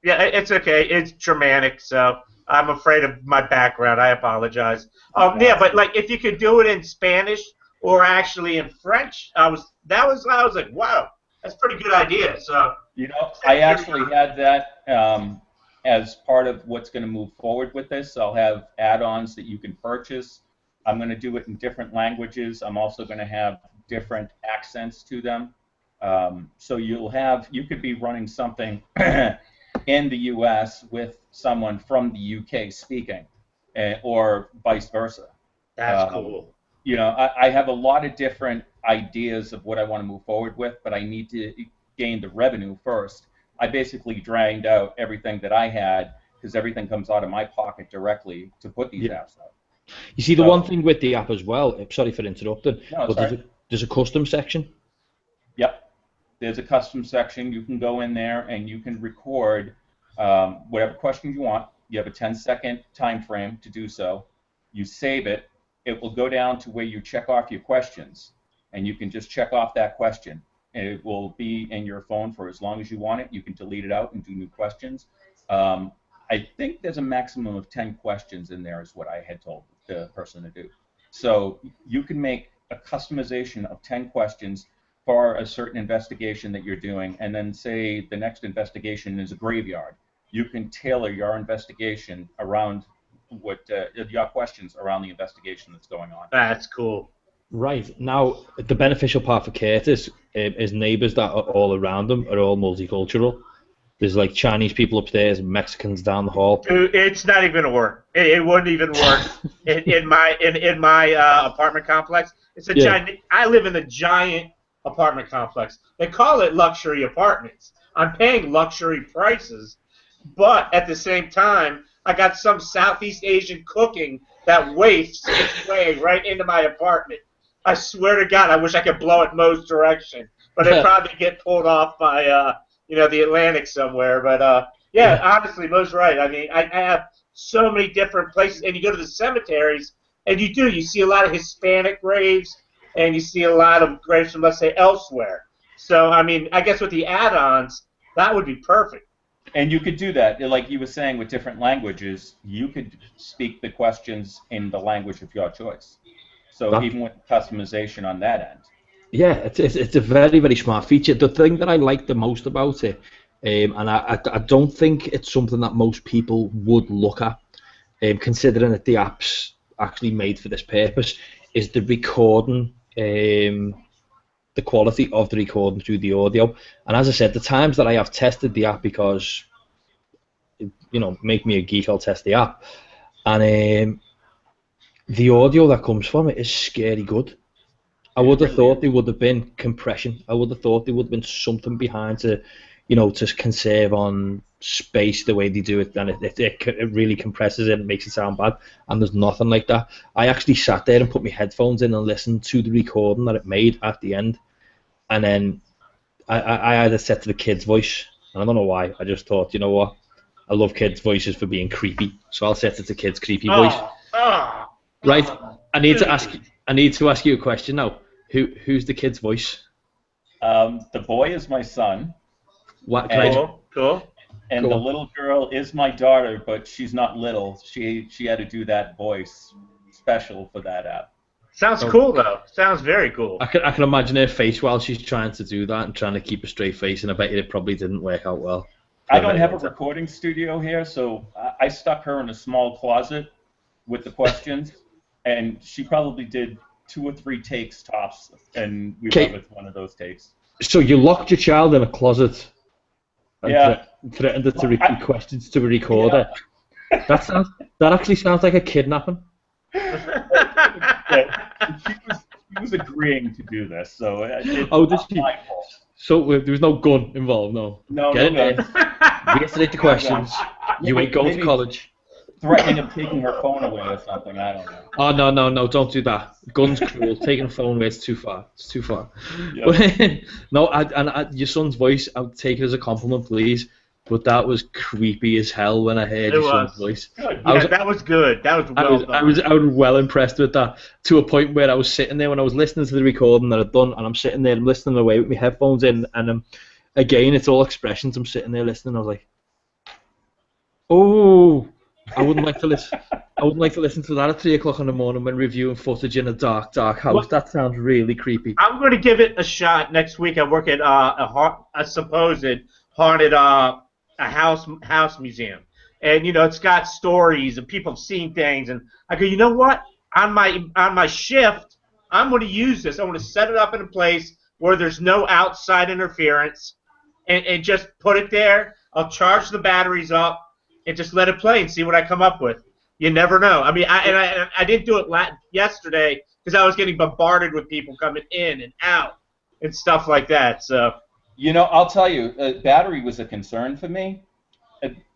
S1: Yeah, it's okay. It's Germanic, so I'm afraid of my background. I apologize. Yeah, but like if you could do it in Spanish or actually in French, I was like, wow, that's a pretty good idea. So
S2: I actually had that as part of what's going to move forward with this. I'll have add-ons that you can purchase. I'm going to do it in different languages. I'm also going to have different accents to them. So you could be running something in the U.S. with someone from the U.K. speaking, or vice versa.
S1: That's cool.
S2: I have a lot of different ideas of what I want to move forward with, but I need to gain the revenue first. I basically drained out everything that I had because everything comes out of my pocket directly to put these apps out.
S3: You see, the one thing with the app as well, sorry for interrupting, but there's a custom section.
S2: Yep. There's a custom section. You can go in there and you can record whatever question you want. You have a 10-second time frame to do so. You save it. It will go down to where you check off your questions, and you can just check off that question. And it will be in your phone for as long as you want it. You can delete it out and do new questions. I think there's a maximum of 10 questions in there is what I had told the person to do. So you can make a customization of 10 questions for a certain investigation that you're doing, and then say the next investigation is a graveyard. You can tailor your investigation around your questions around the investigation that's going on.
S1: That's cool.
S3: Right. Now, the beneficial part for Curtis is neighbours that are all around him are all multicultural. There's like Chinese people upstairs and Mexicans down the hall.
S1: Dude, it's not even gonna work. It wouldn't even work in my apartment complex. It's a giant. I live in a giant apartment complex. They call it luxury apartments. I'm paying luxury prices, but at the same time, I got some Southeast Asian cooking that wafts its way right into my apartment. I swear to God, I wish I could blow it Mo's direction, but it'd probably get pulled off by the Atlantic somewhere. But honestly, Mo's right. I mean, I have so many different places, and you go to the cemeteries, and you see a lot of Hispanic graves, and you see a lot of graves from, let's say, elsewhere. So, I mean, I guess with the add-ons, that would be perfect.
S2: And you could do that, like you were saying, with different languages. You could speak the questions in the language of your choice. So even with customization on that end.
S3: Yeah, it's a very, very smart feature. The thing that I like the most about it, and I don't think it's something that most people would look at, considering that the app's actually made for this purpose, is the recording, the quality of the recording through the audio. And as I said, the times that I have tested the app, because make me a geek, I'll test the app, and the audio that comes from it is scary good. I would have thought there would have been compression. I would have thought there would have been something behind to, to conserve on space the way they do it, and it really compresses it and makes it sound bad. And there's nothing like that. I actually sat there and put my headphones in and listened to the recording that it made at the end, and then I either set to the kid's voice, and I don't know why. I just thought, you know what, I love kids' voices for being creepy, so I'll set it to kid's creepy voice. Right. I need to ask you a question now. Who's the kid's voice?
S2: The boy is my son.
S3: What?
S1: Cool.
S2: And the little girl is my daughter, but she's not little. She had to do that voice special for that app.
S1: Sounds cool though. Sounds very cool.
S3: I can imagine her face while she's trying to do that and trying to keep a straight face, and I bet you it probably didn't work out well.
S2: I don't have a recording studio here, so I stuck her in a small closet with the questions, and she probably did 2 or 3 takes tops, and we went with one of those takes. So you locked your child in a closet and threatened her to repeat questions to a recorder. Yeah. That actually sounds like a kidnapping. She was agreeing to do this, so did she? My fault. So there was no gun involved, no? No, Get no gun. Reiterate the questions. You ain't going to college. Threatening of taking her phone away or something, I don't know. Oh, no, don't do that. Gun's cruel. Taking a phone away, it's too far. It's too far. Yep. No, your son's voice, I would take it as a compliment, please. But that was creepy as hell when I heard your son's voice.
S1: Good. Yeah, that was good. That was well done.
S3: I was well impressed with that, to a point where I was sitting there when I was listening to the recording that I'd done, and I'm sitting there, I'm listening away with my headphones in, and again, it's all expressions. I'm sitting there listening. I was like, oh, I wouldn't like to listen. I wouldn't like to listen to that at 3 o'clock in the morning when reviewing footage in a dark house. Well, that sounds really creepy.
S1: I'm going to give it a shot next week. I work at a supposed haunted a house museum, and it's got stories and people have seen things, and I go, you know what? On my shift, I'm going to use this. I want to set it up in a place where there's no outside interference, and just put it there. I'll charge the batteries up and just let it play and see what I come up with. You never know. I mean, I didn't do it yesterday because I was getting bombarded with people coming in and out and stuff like that. So.
S2: I'll tell you, battery was a concern for me.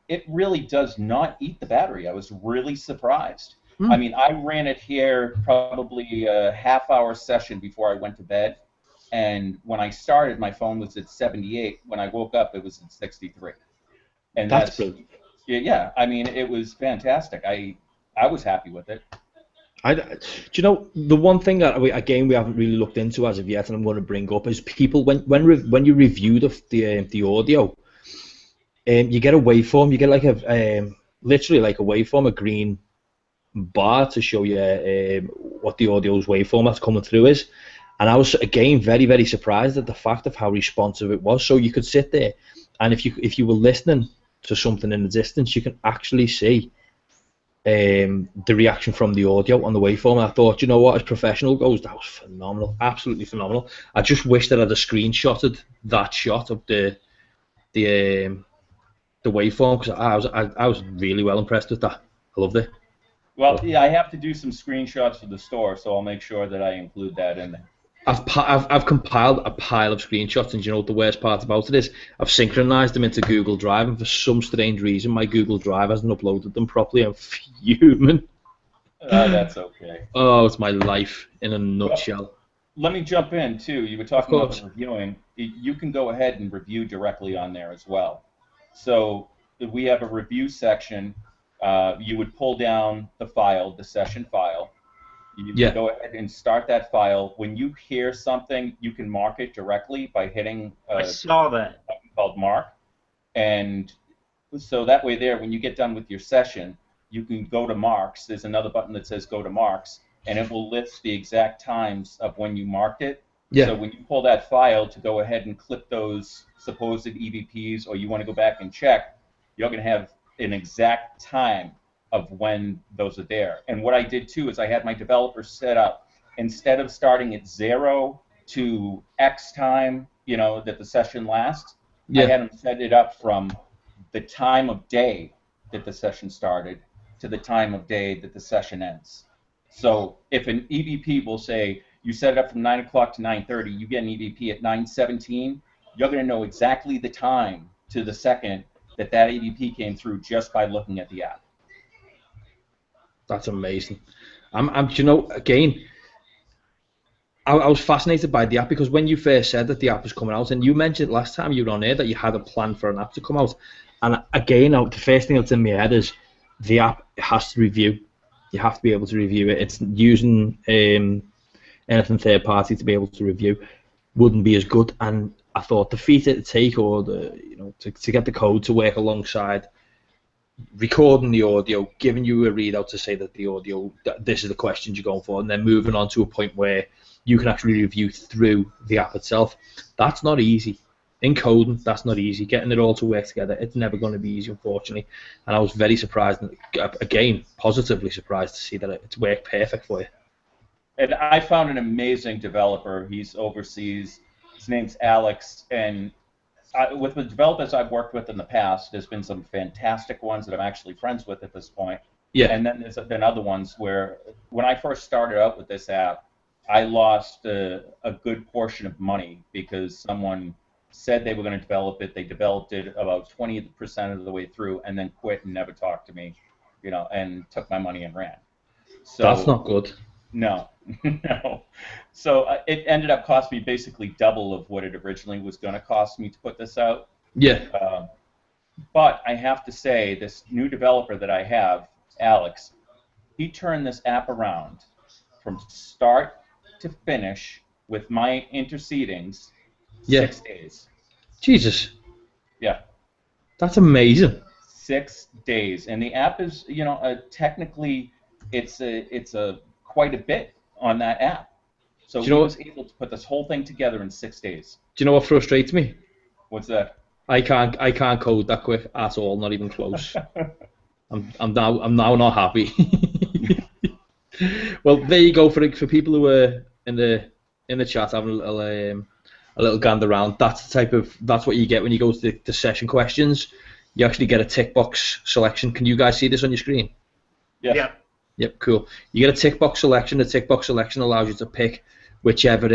S2: It really does not eat the battery. I was really surprised. I mean, I ran it here probably a half-hour session before I went to bed, and when I started, my phone was at 78. When I woke up, it was at 63. And that's brilliant. Yeah, I mean, it was fantastic. I was happy with it.
S3: Do you know, the one thing that we haven't really looked into as of yet, and I'm going to bring up, is people when you review the audio, you get a waveform. You get like literally like a waveform, a green bar to show you what the audio's waveform that's coming through is. And I was again very, very surprised at the fact of how responsive it was. So you could sit there, and if you were listening to something in the distance, you can actually see the reaction from the audio on the waveform. And I thought, you know what, as professional goes, that was phenomenal, absolutely phenomenal. I just wish that I'd have screenshotted that shot of the waveform, because I was really well impressed with that. I loved it.
S2: Well, yeah, I have to do some screenshots for the store, so I'll make sure that I include that in there.
S3: I've compiled a pile of screenshots, and you know what the worst part about it is? I've synchronized them into Google Drive, and for some strange reason, my Google Drive hasn't uploaded them properly. I'm fuming.
S2: That's okay.
S3: Oh, it's my life in a nutshell.
S2: Well, let me jump in, too. You were talking about reviewing. You can go ahead and review directly on there as well. So if we have a review section. You would pull down the file, the session file. You can go ahead and start that file. When you hear something, you can mark it directly by hitting
S1: I saw that.
S2: Something called mark. And so that way there, when you get done with your session, you can go to marks. There's another button that says go to marks, and it will list the exact times of when you marked it. Yeah. So when you pull that file to go ahead and clip those supposed EVPs, or you want to go back and check, you're going to have an exact time of when those are there. And what I did too is I had my developers set up, instead of starting at 0 to X time, that the session lasts, I had them set it up from the time of day that the session started to the time of day that the session ends. So if an EVP will say, you set it up from 9 o'clock to 9:30, you get an EVP at 9:17, you're going to know exactly the time to the second that EVP came through just by looking at the app.
S3: That's amazing. You know, again, I was fascinated by the app because when you first said that the app was coming out, and you mentioned last time you were on air that you had a plan for an app to come out, and again, the first thing that's in my head is the app has to review. You have to be able to review it. It's using anything third party to be able to review wouldn't be as good. And I thought the feat it take, or to get the code to work alongside recording the audio, giving you a readout to say that the audio, this is the questions you're going for, and then moving on to a point where you can actually review through the app itself. That's not easy. In coding, that's not easy. Getting it all to work together, it's never going to be easy, unfortunately. And I was very surprised, again, positively surprised to see that it's worked perfect for you.
S2: And I found an amazing developer. He's overseas. His name's Alex, and with the developers I've worked with in the past, there's been some fantastic ones that I'm actually friends with at this point.
S3: Yeah.
S2: And then there's been other ones where, when I first started out with this app, I lost a good portion of money because someone said they were going to develop it. They developed it about 20% of the way through, and then quit and never talked to me, and took my money and ran. So
S3: that's not good.
S2: No, no. So it ended up costing me basically double of what it originally was going to cost me to put this out.
S3: Yeah.
S2: But I have to say, this new developer that I have, Alex, he turned this app around from start to finish with my intercedings. 6 days.
S3: Jesus.
S2: Yeah.
S3: That's amazing.
S2: 6 days, and the app is, technically, it's a quite a bit on that app. So he was able to put this whole thing together in 6 days.
S3: Do you know what frustrates me?
S2: What's that?
S3: I can't code that quick at all, not even close. I'm now not happy. Well, there you go for people who are in the chat having a little gander around. That's what you get when you go to the session questions. You actually get a tick box selection. Can you guys see this on your screen?
S2: Yeah.
S3: Yep, cool. You get a tick box selection. The tick box selection allows you to pick whichever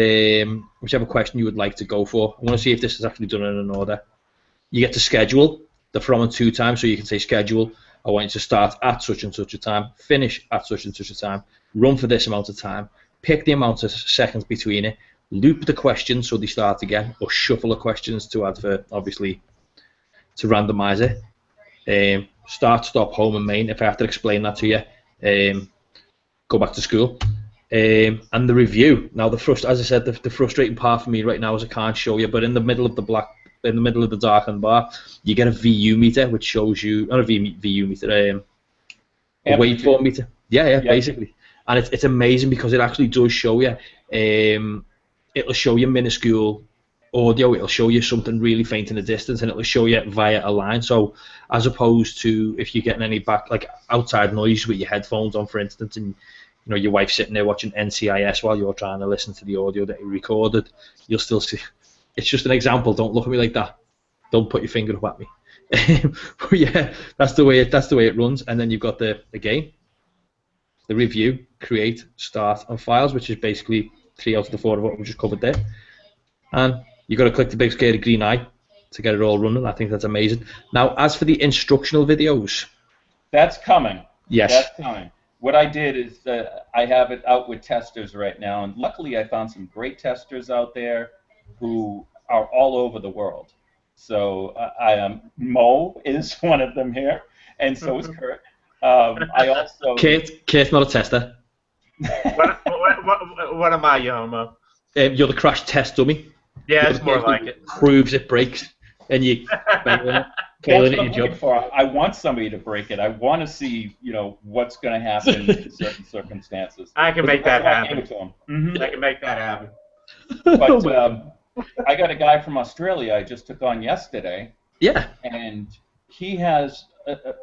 S3: question you would like to go for. I want to see if this is actually done in an order. You get to schedule the from and to time, so you can say schedule. I want you to start at such and such a time, finish at such and such a time, run for this amount of time, pick the amount of seconds between it, loop the questions so they start again, or shuffle the questions to add for, obviously, to randomize it. Start, stop, home, and main. If I have to explain that to you, go back to school. And the review. Now, as I said, the frustrating part for me right now is I can't show you, but in the middle of the darkened bar, you get a VU meter, which shows you, not a VU meter, a waveform meter. Yeah, basically. And it's amazing because it actually does show you. It'll show you minuscule audio. It'll show you something really faint in the distance, and it'll show you via a line. So as opposed to if you're getting any outside noise with your headphones on, for instance, and your wife's sitting there watching NCIS while you're trying to listen to the audio that you recorded, you'll still see. It's just an example. Don't look at me like that. Don't put your finger up at me. But yeah, that's the way it runs. And then you've got the review, create, start, and files, which is basically 3 out of the 4 of what we just covered there. And you've got to click the big scary green eye to get it all running. I think that's amazing. Now, as for the instructional videos,
S2: that's coming.
S3: Yes,
S2: that's coming. What I did is I have it out with testers right now, and luckily I found some great testers out there who are all over the world. So Mo is one of them here, and so is Kurt. I also
S3: Kate's not a tester.
S1: What am I, Yomo?
S3: You're the crash test dummy.
S1: Yeah, it's more like it.
S3: Proves it breaks, and you failing at your job.
S2: I want somebody to break it. I want to see, what's going to happen in certain circumstances.
S1: I can make that happen.
S2: Mm-hmm.
S1: I can make that happen.
S2: But I got a guy from Australia I just took on yesterday.
S3: Yeah.
S2: And he has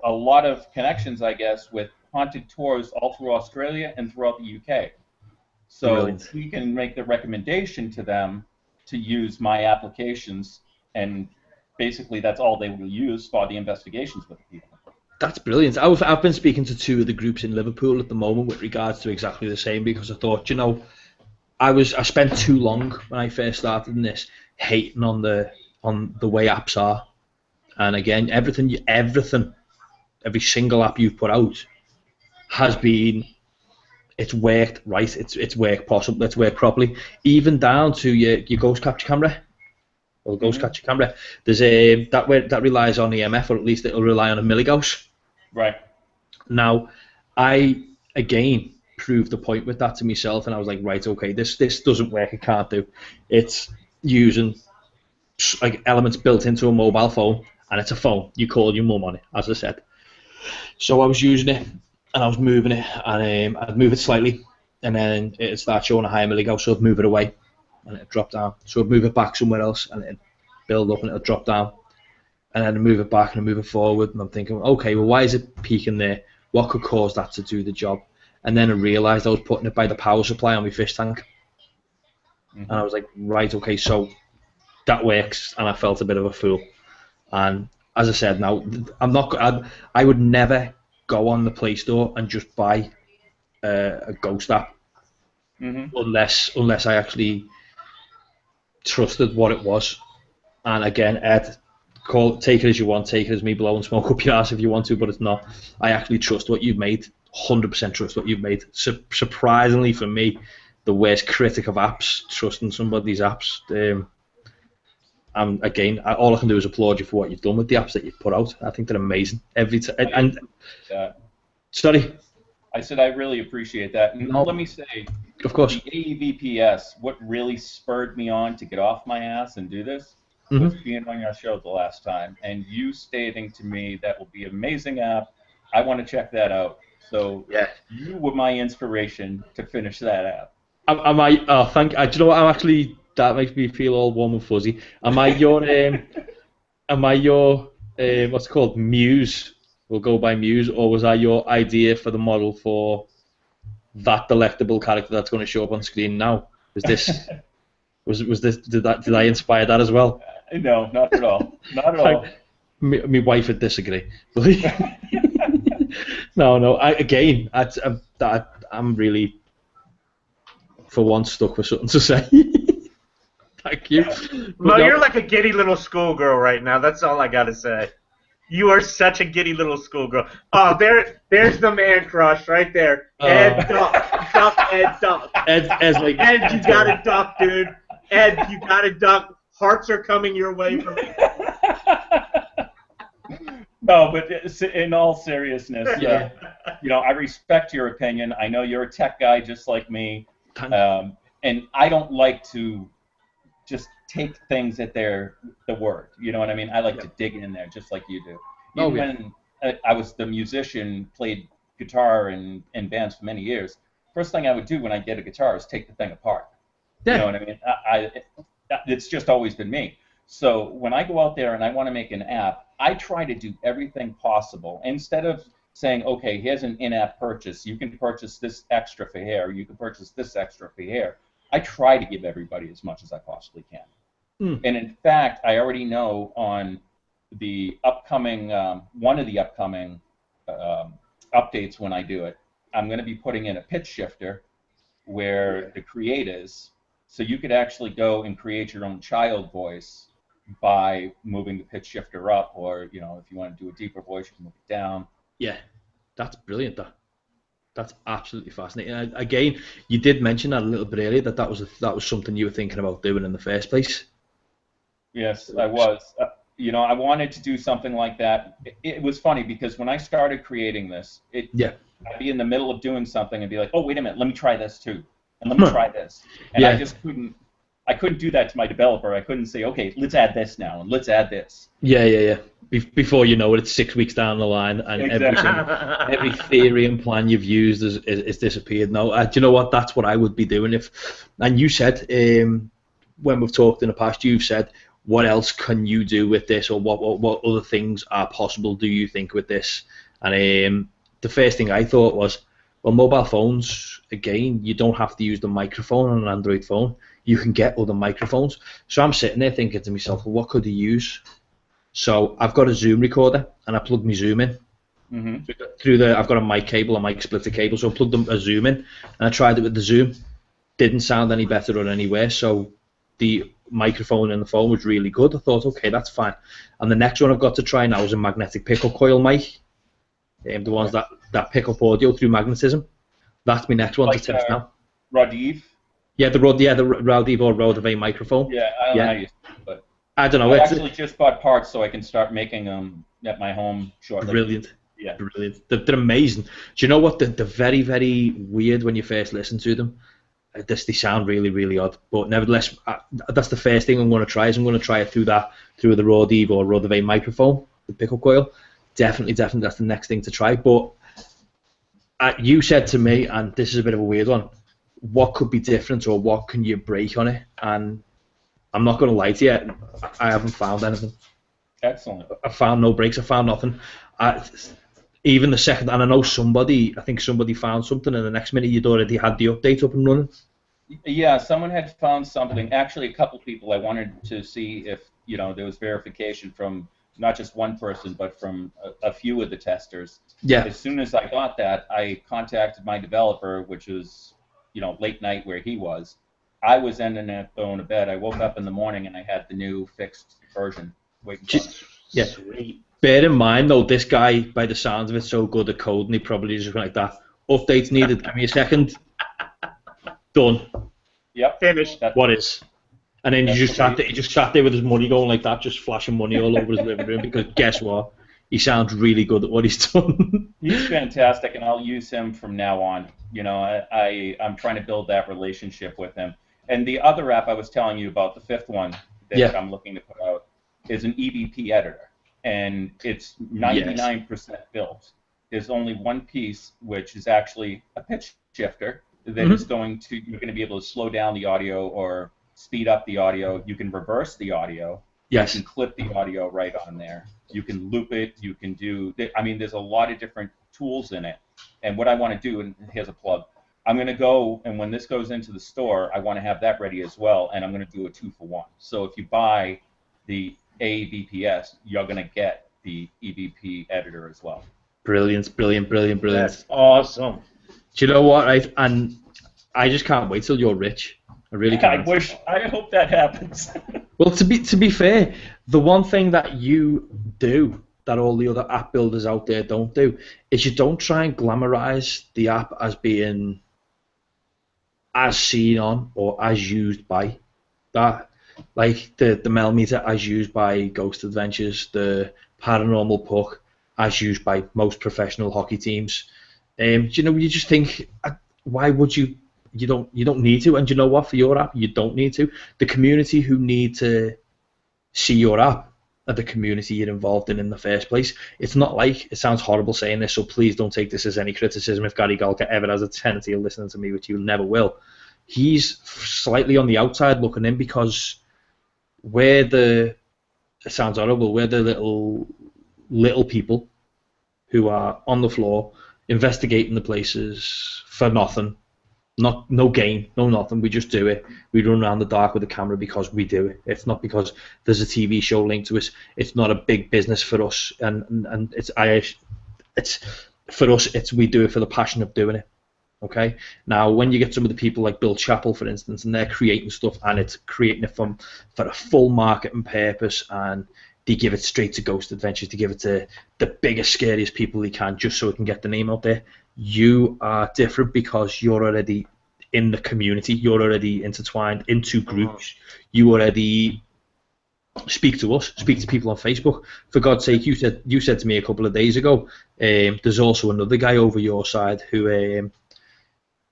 S2: a lot of connections, I guess, with haunted tours all through Australia and throughout the UK. So
S3: Brilliant.
S2: He can make the recommendation to them to use my applications, and basically that's all they will use for the investigations with the people.
S3: That's brilliant. I've been speaking to 2 of the groups in Liverpool at the moment with regards to exactly the same, because I thought, I spent too long when I first started in this hating on the way apps are, and again, every single app you've put out has been, it's worked right, it's worked properly, even down to your ghost capture camera. Or ghost capture camera. There's that relies on EMF, or at least it'll rely on a milligauss.
S2: Right.
S3: Now, I again proved the point with that to myself, and I was like, right, okay, this doesn't work. It can't do. It's using like elements built into a mobile phone, and it's a phone. You call your mum on it, as I said. So I was using it, and I was moving it, and I'd move it slightly, and then it'd start showing a higher milligauss, so I'd move it away, and it'd drop down. So I'd move it back somewhere else, and it'd build up, and it'd drop down. And then I'd move it back, and I'd move it forward, and I'm thinking, okay, well, why is it peaking there? What could cause that to do the job? And then I realised I was putting it by the power supply on my fish tank. And I was like, right, okay, so that works, and I felt a bit of a fool. And as I said, now I would never go on the Play Store and just buy a ghost app unless I actually trusted what it was. And again, Ed, take it as you want, take it as me blowing smoke up your ass if you want to, but it's not. I actually trust what you've made, 100% trust what you've made. Surprisingly for me, the worst critic of apps, trusting somebody's apps. And again, all I can do is applaud you for what you've done with the apps that you've put out. I think they're amazing every time. And sorry,
S2: I said I really appreciate that. And let me say,
S3: of course,
S2: the a.e.v.p.s, what really spurred me on to get off my ass and do this was being on your show the last time, and you stating to me that will be an amazing app. I want to check that out. So you were my inspiration to finish that app.
S3: Am I? Oh, thank. Do you know what? I'm actually. That makes me feel all warm and fuzzy. Am I your? What's it called? Muse. We'll go by Muse, or was I your idea for the model for that delectable character that's going to show up on screen now? Was this? was this? Did I inspire that as well?
S2: No, not at all. Not at all.
S3: My wife would disagree. No. I'm really, for once, stuck with something to say. Thank you.
S1: Mo, you're like a giddy little schoolgirl right now. That's all I gotta say. You are such a giddy little schoolgirl. Oh, there's the man crush right there. Ed, duck, Ed, duck.
S3: Ed's like,
S1: Ed, you gotta duck, dude. Ed, you gotta duck. Hearts are coming your way from me.
S2: No, but in all seriousness, I respect your opinion. I know you're a tech guy just like me, and I don't like to just take things at the word. You know what I mean? I like to dig in there just like you do. When I was the musician, played guitar in bands for many years, first thing I would do when I get a guitar is take the thing apart. You know what I mean? It's just always been me. So when I go out there and I want to make an app, I try to do everything possible. Instead of saying, okay, here's an in-app purchase, you can purchase this extra for here, you can purchase this extra for here, I try to give everybody as much as I possibly can. And in fact, I already know on the upcoming, one of the upcoming updates when I do it, I'm going to be putting in a pitch shifter where the create is, so you could actually go and create your own child voice by moving the pitch shifter up, or if you want to do a deeper voice, you can move it down.
S3: Yeah, that's brilliant. That's absolutely fascinating. And again, you did mention that a little bit earlier that was something you were thinking about doing in the first place.
S2: Yes, I was. I wanted to do something like that. It was funny because when I started creating this, I'd be in the middle of doing something and be like, oh, wait a minute, let me try this too. And let me try this. And I just couldn't do that to my developer. I couldn't say, okay, let's add this now, and let's add this.
S3: Yeah. Before you know it, it's 6 weeks down the line, and every theory and plan you've used is disappeared. No, do you know what? That's what I would be doing and you said, when we've talked in the past, you've said, what else can you do with this, or what other things are possible, do you think, with this? And the first thing I thought was, well, mobile phones, again, you don't have to use the microphone on an Android phone. You can get other microphones. So I'm sitting there thinking to myself, well, what could I use? So I've got a Zoom recorder, and I plug my Zoom in. I've got a mic cable, a mic splitter cable, so I plugged a Zoom in, and I tried it with the Zoom. didn't sound any better or any worse. So the microphone in the phone was really good. I thought, okay, that's fine. And the next one I've got to try now is a magnetic pickup coil mic. The ones that pick up audio through magnetism. That's my next one to test now.
S2: Rod-Eve?
S3: Yeah, the Rod-Eve or Rode microphone.
S2: Yeah, I don't know how you use it, but
S3: I don't know.
S2: I actually just bought parts so I can start making them at my home shortly.
S3: Brilliant.
S2: Yeah.
S3: Brilliant. They're amazing. Do you know what? They're very, very weird when you first listen to them. They sound really, really odd. But nevertheless, that's the first thing I'm going to try. Is I'm going to try it through the Rode-Eve or Rode microphone, the pickup coil. Definitely, that's the next thing to try. But you said to me, and this is a bit of a weird one, what could be different or what can you break on it? And I'm not going to lie to you, I haven't found anything.
S2: Excellent.
S3: I found no breaks. I found nothing. Even the second, and I know I think somebody found something, and the next minute you'd already had the update up and running.
S2: Yeah, someone had found something. Actually, a couple people. I wanted to see if there was verification from not just one person, but from a few of the testers.
S3: Yeah.
S2: As soon as I got that, I contacted my developer, which was late night where he was. I was ending up going to bed. I woke up in the morning and I had the new fixed version waiting for me.
S3: Yeah. Sweet. Bear in mind, though, this guy, by the sounds of it, so good at coding, he probably just went like that. Updates needed. Give me a second. Done.
S2: Yep.
S1: Finished.
S3: What is? And then he just sat there with his money going like that, just flashing money all over his living room. Because guess what? He sounds really good at what he's done.
S2: He's fantastic, and I'll use him from now on. I'm trying to build that relationship with him. And the other app I was telling you about, the fifth one that I'm looking to put out, is an e.v.p. editor. And it's 99% built. There's only one piece, which is actually a pitch shifter that is you're going to be able to slow down the audio or speed up the audio. You can reverse the audio.
S3: Yes.
S2: You can clip the audio right on there. You can loop it. You can there's a lot of different tools in it. And what I want to do, and here's a plug, I'm going to go, and when this goes into the store, I want to have that ready as well, and I'm going to do a 2-for-1. So if you buy the a.e.v.p.s, you're going to get the e.v.p. editor as well.
S3: Brilliant.
S1: That's awesome.
S3: Do you know what? I just can't wait till you're rich. I really can't.
S2: I hope that happens.
S3: Well, to be fair, the one thing that you do that all the other app builders out there don't do is you don't try and glamorize the app as being as seen on or as used by that. Like the Melmeter as used by Ghost Adventures, the Paranormal Puck as used by most professional hockey teams. You just think, why would you? You don't need to. And you know what? For your app, you don't need to. The community who need to see your app are the community you're involved in the first place. It's not like, it sounds horrible saying this, so please don't take this as any criticism if Gary Galka ever has a tendency of listening to me, which he never will. He's slightly on the outside looking in because it sounds horrible, we're the little people who are on the floor investigating the places for nothing. No gain, no nothing. We just do it. We run around the dark with a camera because we do it. It's not because there's a TV show linked to us. It's not a big business for us, and it's for us. We do it for the passion of doing it. Okay. Now, when you get some of the people like Bill Chappell, for instance, and they're creating stuff, and it's creating it for a full marketing purpose, and they give it straight to Ghost Adventures, to give it to the biggest, scariest people they can, just so it can get the name out there. You are different because you're already in the community. You're already intertwined into groups. You already speak to us, speak to people on Facebook. For God's sake, you said to me a couple of days ago, there's also another guy over your side who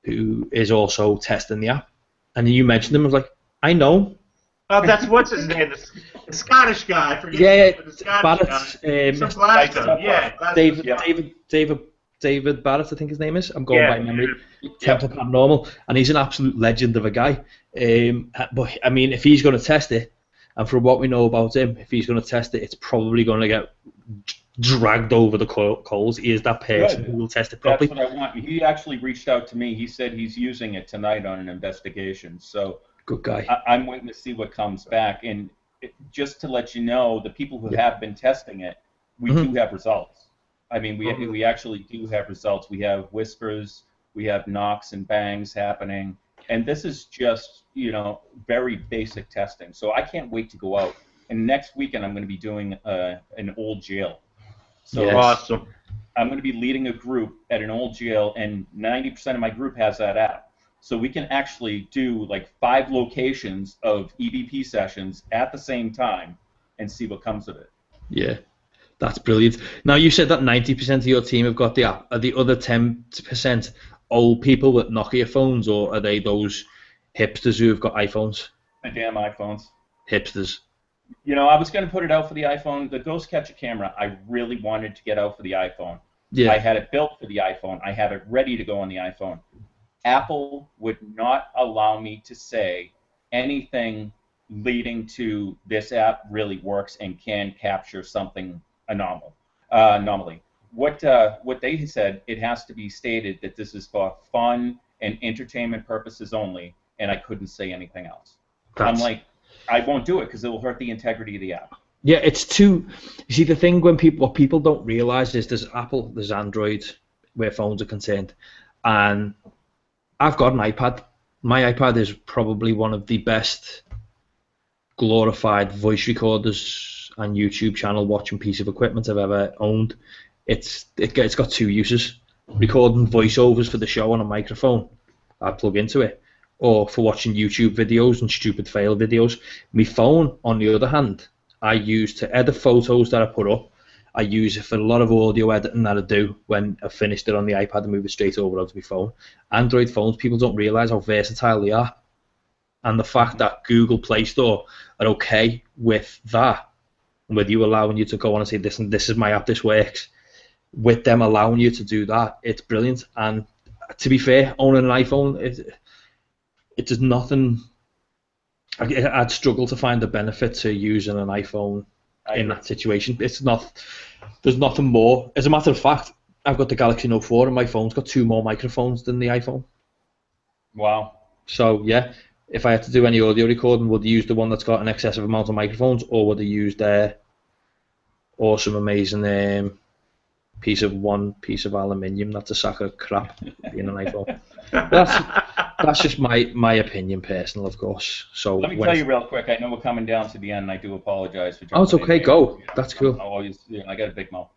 S3: is also testing the app, and you mentioned him. I was like, I know.
S1: Oh, that's what's his name? The Scottish guy.
S3: David Barrett, I think his name is. I'm going by memory. Temple Paranormal, and he's an absolute legend of a guy. But I mean, if he's going to test it, and from what we know about him, if he's going to test it, it's probably going to get dragged over the coals. He is that person who will test it properly.
S2: That's what I want. He actually reached out to me. He said he's using it tonight on an investigation. So
S3: good guy.
S2: I'm waiting to see what comes back. And just to let you know, the people who have been testing it, we do have results. I mean, we actually do have results. We have whispers, we have knocks and bangs happening, And this is just, very basic testing. So I can't wait to go out. And next weekend I'm going to be doing an old jail. So
S3: Yes.
S1: Awesome.
S2: I'm going to be leading a group at an old jail, and 90% of my group has that app. So we can actually do like 5 locations of EVP sessions at the same time and see what comes of it.
S3: Yeah, that's brilliant. Now, you said that 90% of your team have got the app. Are the other 10% old people with Nokia phones, or are they those hipsters who have got iPhones?
S2: The damn iPhones.
S3: Hipsters.
S2: I was going to put it out for the iPhone. The Ghost Catcher camera, I really wanted to get out for the iPhone.
S3: Yeah.
S2: I had it built for the iPhone. I have it ready to go on the iPhone. Apple would not allow me to say anything leading to this app really works and can capture something anomaly. What they said, it has to be stated that this is for fun and entertainment purposes only, and I couldn't say anything else. I'm like, I won't do it because it will hurt the integrity of the app.
S3: Yeah, it's too. You see, the thing what people don't realize is there's Apple, there's Android, where phones are concerned, and I've got an iPad. My iPad is probably one of the best glorified voice recorders and YouTube channel watching piece of equipment I've ever owned. It's got 2 uses: recording voiceovers for the show on a microphone I plug into it, or for watching YouTube videos and stupid fail videos. My phone, on the other hand, I use to edit photos that I put up. I use it for a lot of audio editing that I do when I've finished it on the iPad and move it straight over onto my phone. Android phones, people don't realise how versatile they are. And the fact that Google Play Store are okay with that, with you allowing you to go on and say, this is my app, this works, with them allowing you to do that, it's brilliant. And to be fair, owning an iPhone, it does nothing. I'd struggle to find the benefit to using an iPhone in that situation. It's not. There's nothing more. As a matter of fact, I've got the Galaxy Note 4 and my phone's got 2 more microphones than the iPhone.
S2: Wow.
S3: So yeah, if I had to do any audio recording, would I use the one that's got an excessive amount of microphones, or would I use their awesome, amazing piece of aluminium that's a sack of crap being an iPhone? That's just my opinion, personal, of course. So
S2: let me tell you real quick. I know we're coming down to the end, and I do apologize for jumping.
S3: Oh, it's okay. Go. That's cool.
S2: I'm always, I got a big mouth.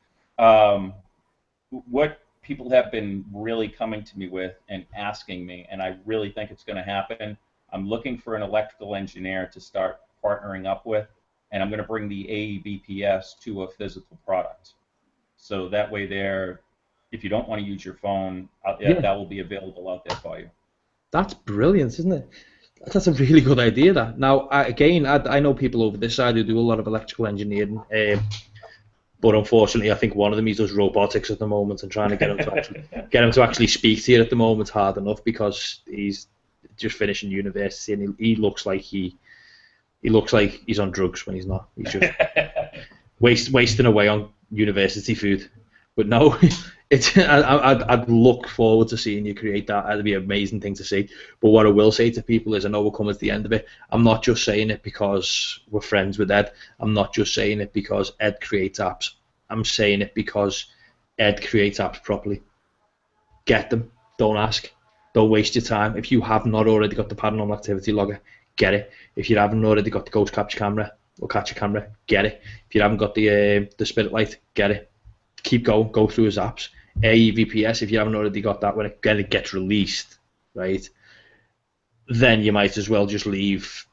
S2: What people have been really coming to me with and asking me, and I really think it's going to happen. I'm looking for an electrical engineer to start partnering up with, and I'm going to bring the a.e.v.p.s to a physical product. So that way, if you don't want to use your phone, that will be available out there for you.
S3: That's brilliant, isn't it? That's a really good idea. That now, I know people over this side who do a lot of electrical engineering, but unfortunately, I think one of them, he does robotics at the moment, and trying to get him to actually speak to you at the moment is hard enough because he's just finishing university and he looks like he looks like he's on drugs when he's not. He's just wasting away on university food. But no, I'd look forward to seeing you create that. That'd be an amazing thing to see. But what I will say to people is, I know we're coming to the end of it. I'm not just saying it because we're friends with Ed. I'm not just saying it because Ed creates apps. I'm saying it because Ed creates apps properly. Get them. Don't ask. Don't waste your time. If you have not already got the Paranormal Activity Logger, get it. If you haven't already got the Ghost Capture camera or Catcher camera, get it. If you haven't got the Spirit Light, get it. Keep going. Go through his apps. a.e.v.p.s, if you haven't already got that, when it gets released, right, then you might as well just leave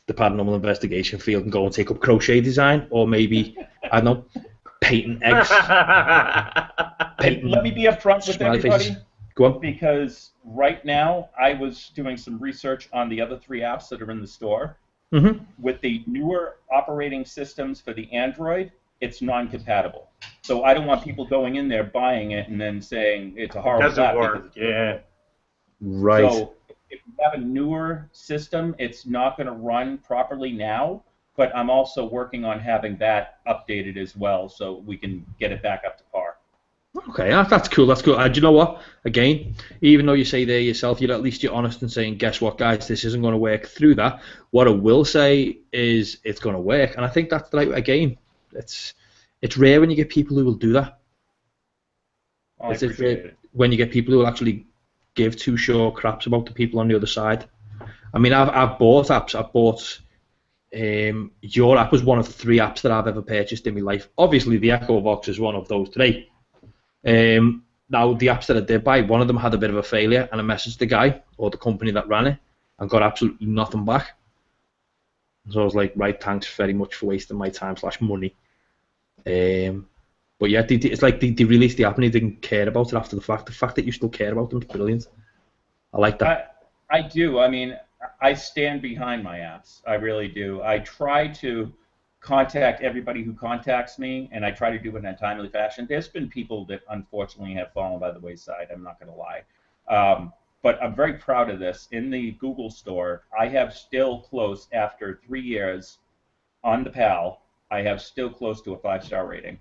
S3: the paranormal investigation field and go and take up crochet design, or maybe, I don't know, painting eggs.
S2: Let me be upfront with everybody.
S3: Faces. Go on.
S2: Because right now, I was doing some research on the other 3 apps that are in the store.
S3: Mm-hmm.
S2: With the newer operating systems for the Android, it's non-compatible. So I don't want people going in there, buying it, and then saying it's a horrible app.
S1: Doesn't work, yeah.
S3: Right.
S2: So if you have a newer system, it's not going to run properly now, but I'm also working on having that updated as well so we can get it back up to par.
S3: Okay, that's cool. That's cool. Do you know what? Again, even though you say there yourself, you're honest in saying, guess what, guys, this isn't going to work through that. What I will say is it's going to work, and I think that's like, again, it's rare when you get people who will do that.
S2: I appreciate it.
S3: When you get people who will actually give two short craps about the people on the other side. I mean, I've bought apps. I've bought your app was one of the 3 apps that I've ever purchased in my life. Obviously, the Echo Box is one of those 3. Now, the apps that I did buy, one of them had a bit of a failure, and I messaged the guy or the company that ran it and got absolutely nothing back. So I was like, right, thanks very much for wasting my time / money. But yeah, it's like they released the app and they didn't care about it after the fact. The fact that you still care about them is brilliant. I like that.
S2: I do. I mean, I stand behind my apps. I really do. I try to contact everybody who contacts me, and I try to do it in a timely fashion. There's been people that unfortunately have fallen by the wayside. I'm not going to lie. But I'm very proud of this. In the Google store, I have still close, after 3 years on the PAL, I have still close to a 5-star rating.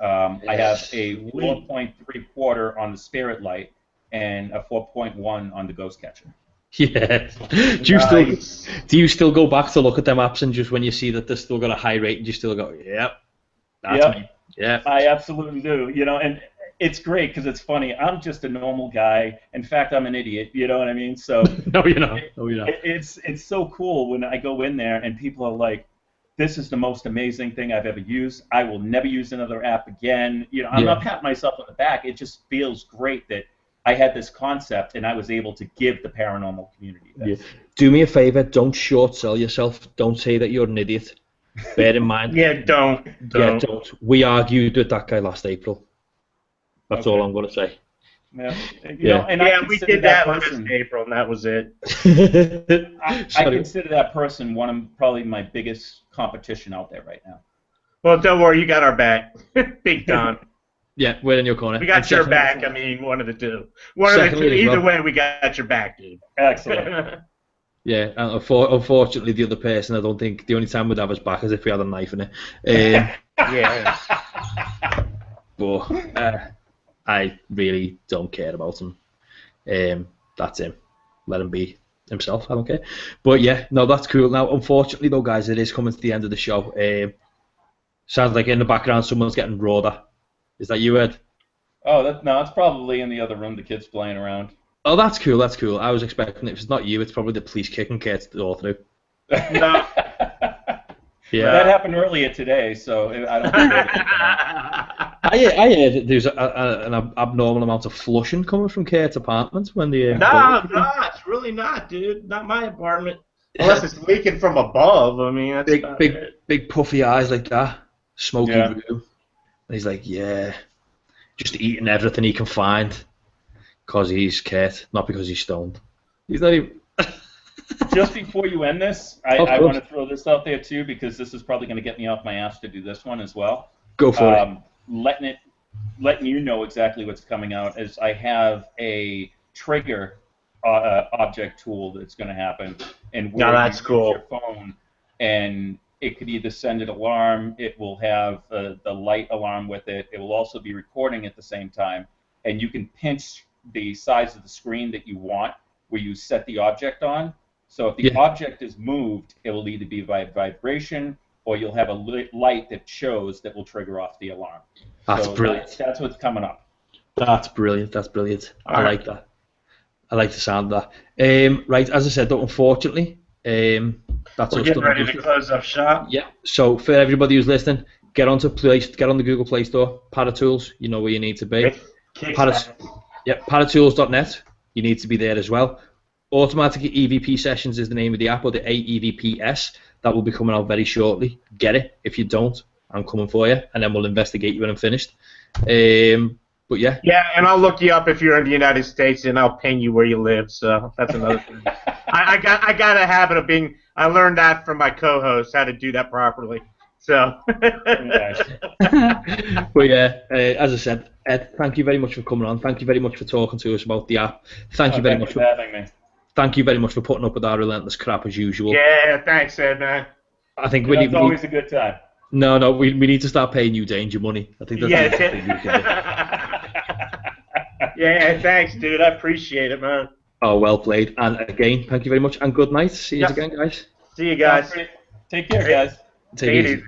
S2: I have a 4.75 on the Spirit Light and a 4.1 on the Ghost Catcher.
S3: Yeah. Do you still go back to look at them apps and just when you see that they're still got a high rating, you still go, yep, that's me. Yeah. I
S2: absolutely do. You know, and it's great because it's funny. I'm just a normal guy. In fact, I'm an idiot. You know what I mean? So
S3: No, you're not.
S2: It's so cool when I go in there and people are like, "This is the most amazing thing I've ever used. I will never use another app again." You know, I'm not patting myself on the back. It just feels great that I had this concept and I was able to give the paranormal community this.
S3: Yeah. Do me a favor. Don't short sell yourself. Don't say that you're an idiot. Bear in mind.
S1: Don't.
S3: Yeah, don't. We argued with that guy last April. That's all I'm going to say.
S2: Yeah, you know, and
S1: we did that last April, and that was it.
S2: I consider that person one of probably my biggest competition out there right now.
S1: Well, don't worry, you got our back, big time.
S3: Yeah, we're in your corner.
S1: We got your back. I mean, one of the two. Either way, we got your back, dude.
S2: Excellent.
S3: Yeah, and unfortunately, the other person, I don't think the only time we'd have his back is if we had a knife in it.
S1: Yeah.
S3: But I really don't care about him. That's him. Let him be himself. I don't care. But yeah, no, that's cool. Now, unfortunately, though, guys, it is coming to the end of the show. Sounds like in the background someone's getting roared at. Is that you, Ed?
S2: Oh, no, it's probably in the other room. The kid's playing around.
S3: Oh, that's cool. That's cool. I was expecting if it's not you, it's probably the police kicking Kate's door through.
S1: No.
S3: Yeah.
S2: That happened earlier today, so I don't think
S3: I heard there's an abnormal amount of flushing coming from Kate's apartment when the.
S1: No, it's really not, dude. Not my apartment. Unless it's leaking from above. I mean, that's
S3: big puffy eyes like that, smoky room. And he's like, yeah, just eating everything he can find, because he's Kate, not because he's stoned. He's not even.
S2: Just before you end this, I want to throw this out there too, because this is probably going to get me off my ass to do this one as well.
S3: Go for it.
S2: Letting you know exactly what's coming out is I have a trigger object tool that's going to happen, and where
S1: that's cool.
S2: Your phone, and it could either send an alarm, it will have the light alarm with it. It will also be recording at the same time, and you can pinch the size of the screen that you want, where you set the object on. So if the object is moved, it will either be by vibration or you'll have a light that shows that will trigger off the alarm.
S3: That's brilliant.
S2: That's what's coming up.
S3: That's brilliant. That's brilliant. I like that. I like the sound of that. Right, as I said, though, unfortunately, that's
S1: We're getting ready to close up shop.
S3: Yeah. So for everybody who's listening, get on the Google Play Store. Paratools, you know where you need to be. Paratools.net. You need to be there as well. Automatic EVP Sessions is the name of the app, or the a.e.v.p.s. That will be coming out very shortly. Get it. If you don't, I'm coming for you, and then we'll investigate you when I'm finished. But yeah.
S1: Yeah, and I'll look you up if you're in the United States, and I'll ping you where you live. So that's another thing. I got a habit of being. I learned that from my co-host how to do that properly. So.
S3: But yeah, as I said, Ed, thank you very much for coming on. Thank you very much for talking to us about the app. Thank you very much for
S2: having me.
S3: Thank you very much for putting up with our relentless crap as usual.
S1: Yeah, thanks, Ed, man.
S3: I think
S2: it's always a good time.
S3: No, we need to start paying you danger money. I think that's the next thing we can
S1: do. Yeah, thanks, dude. I appreciate it, man.
S3: Oh, well played. And again, thank you very much, and good night. See you again, guys.
S1: See you guys.
S2: Take care, guys.
S3: Take it easy.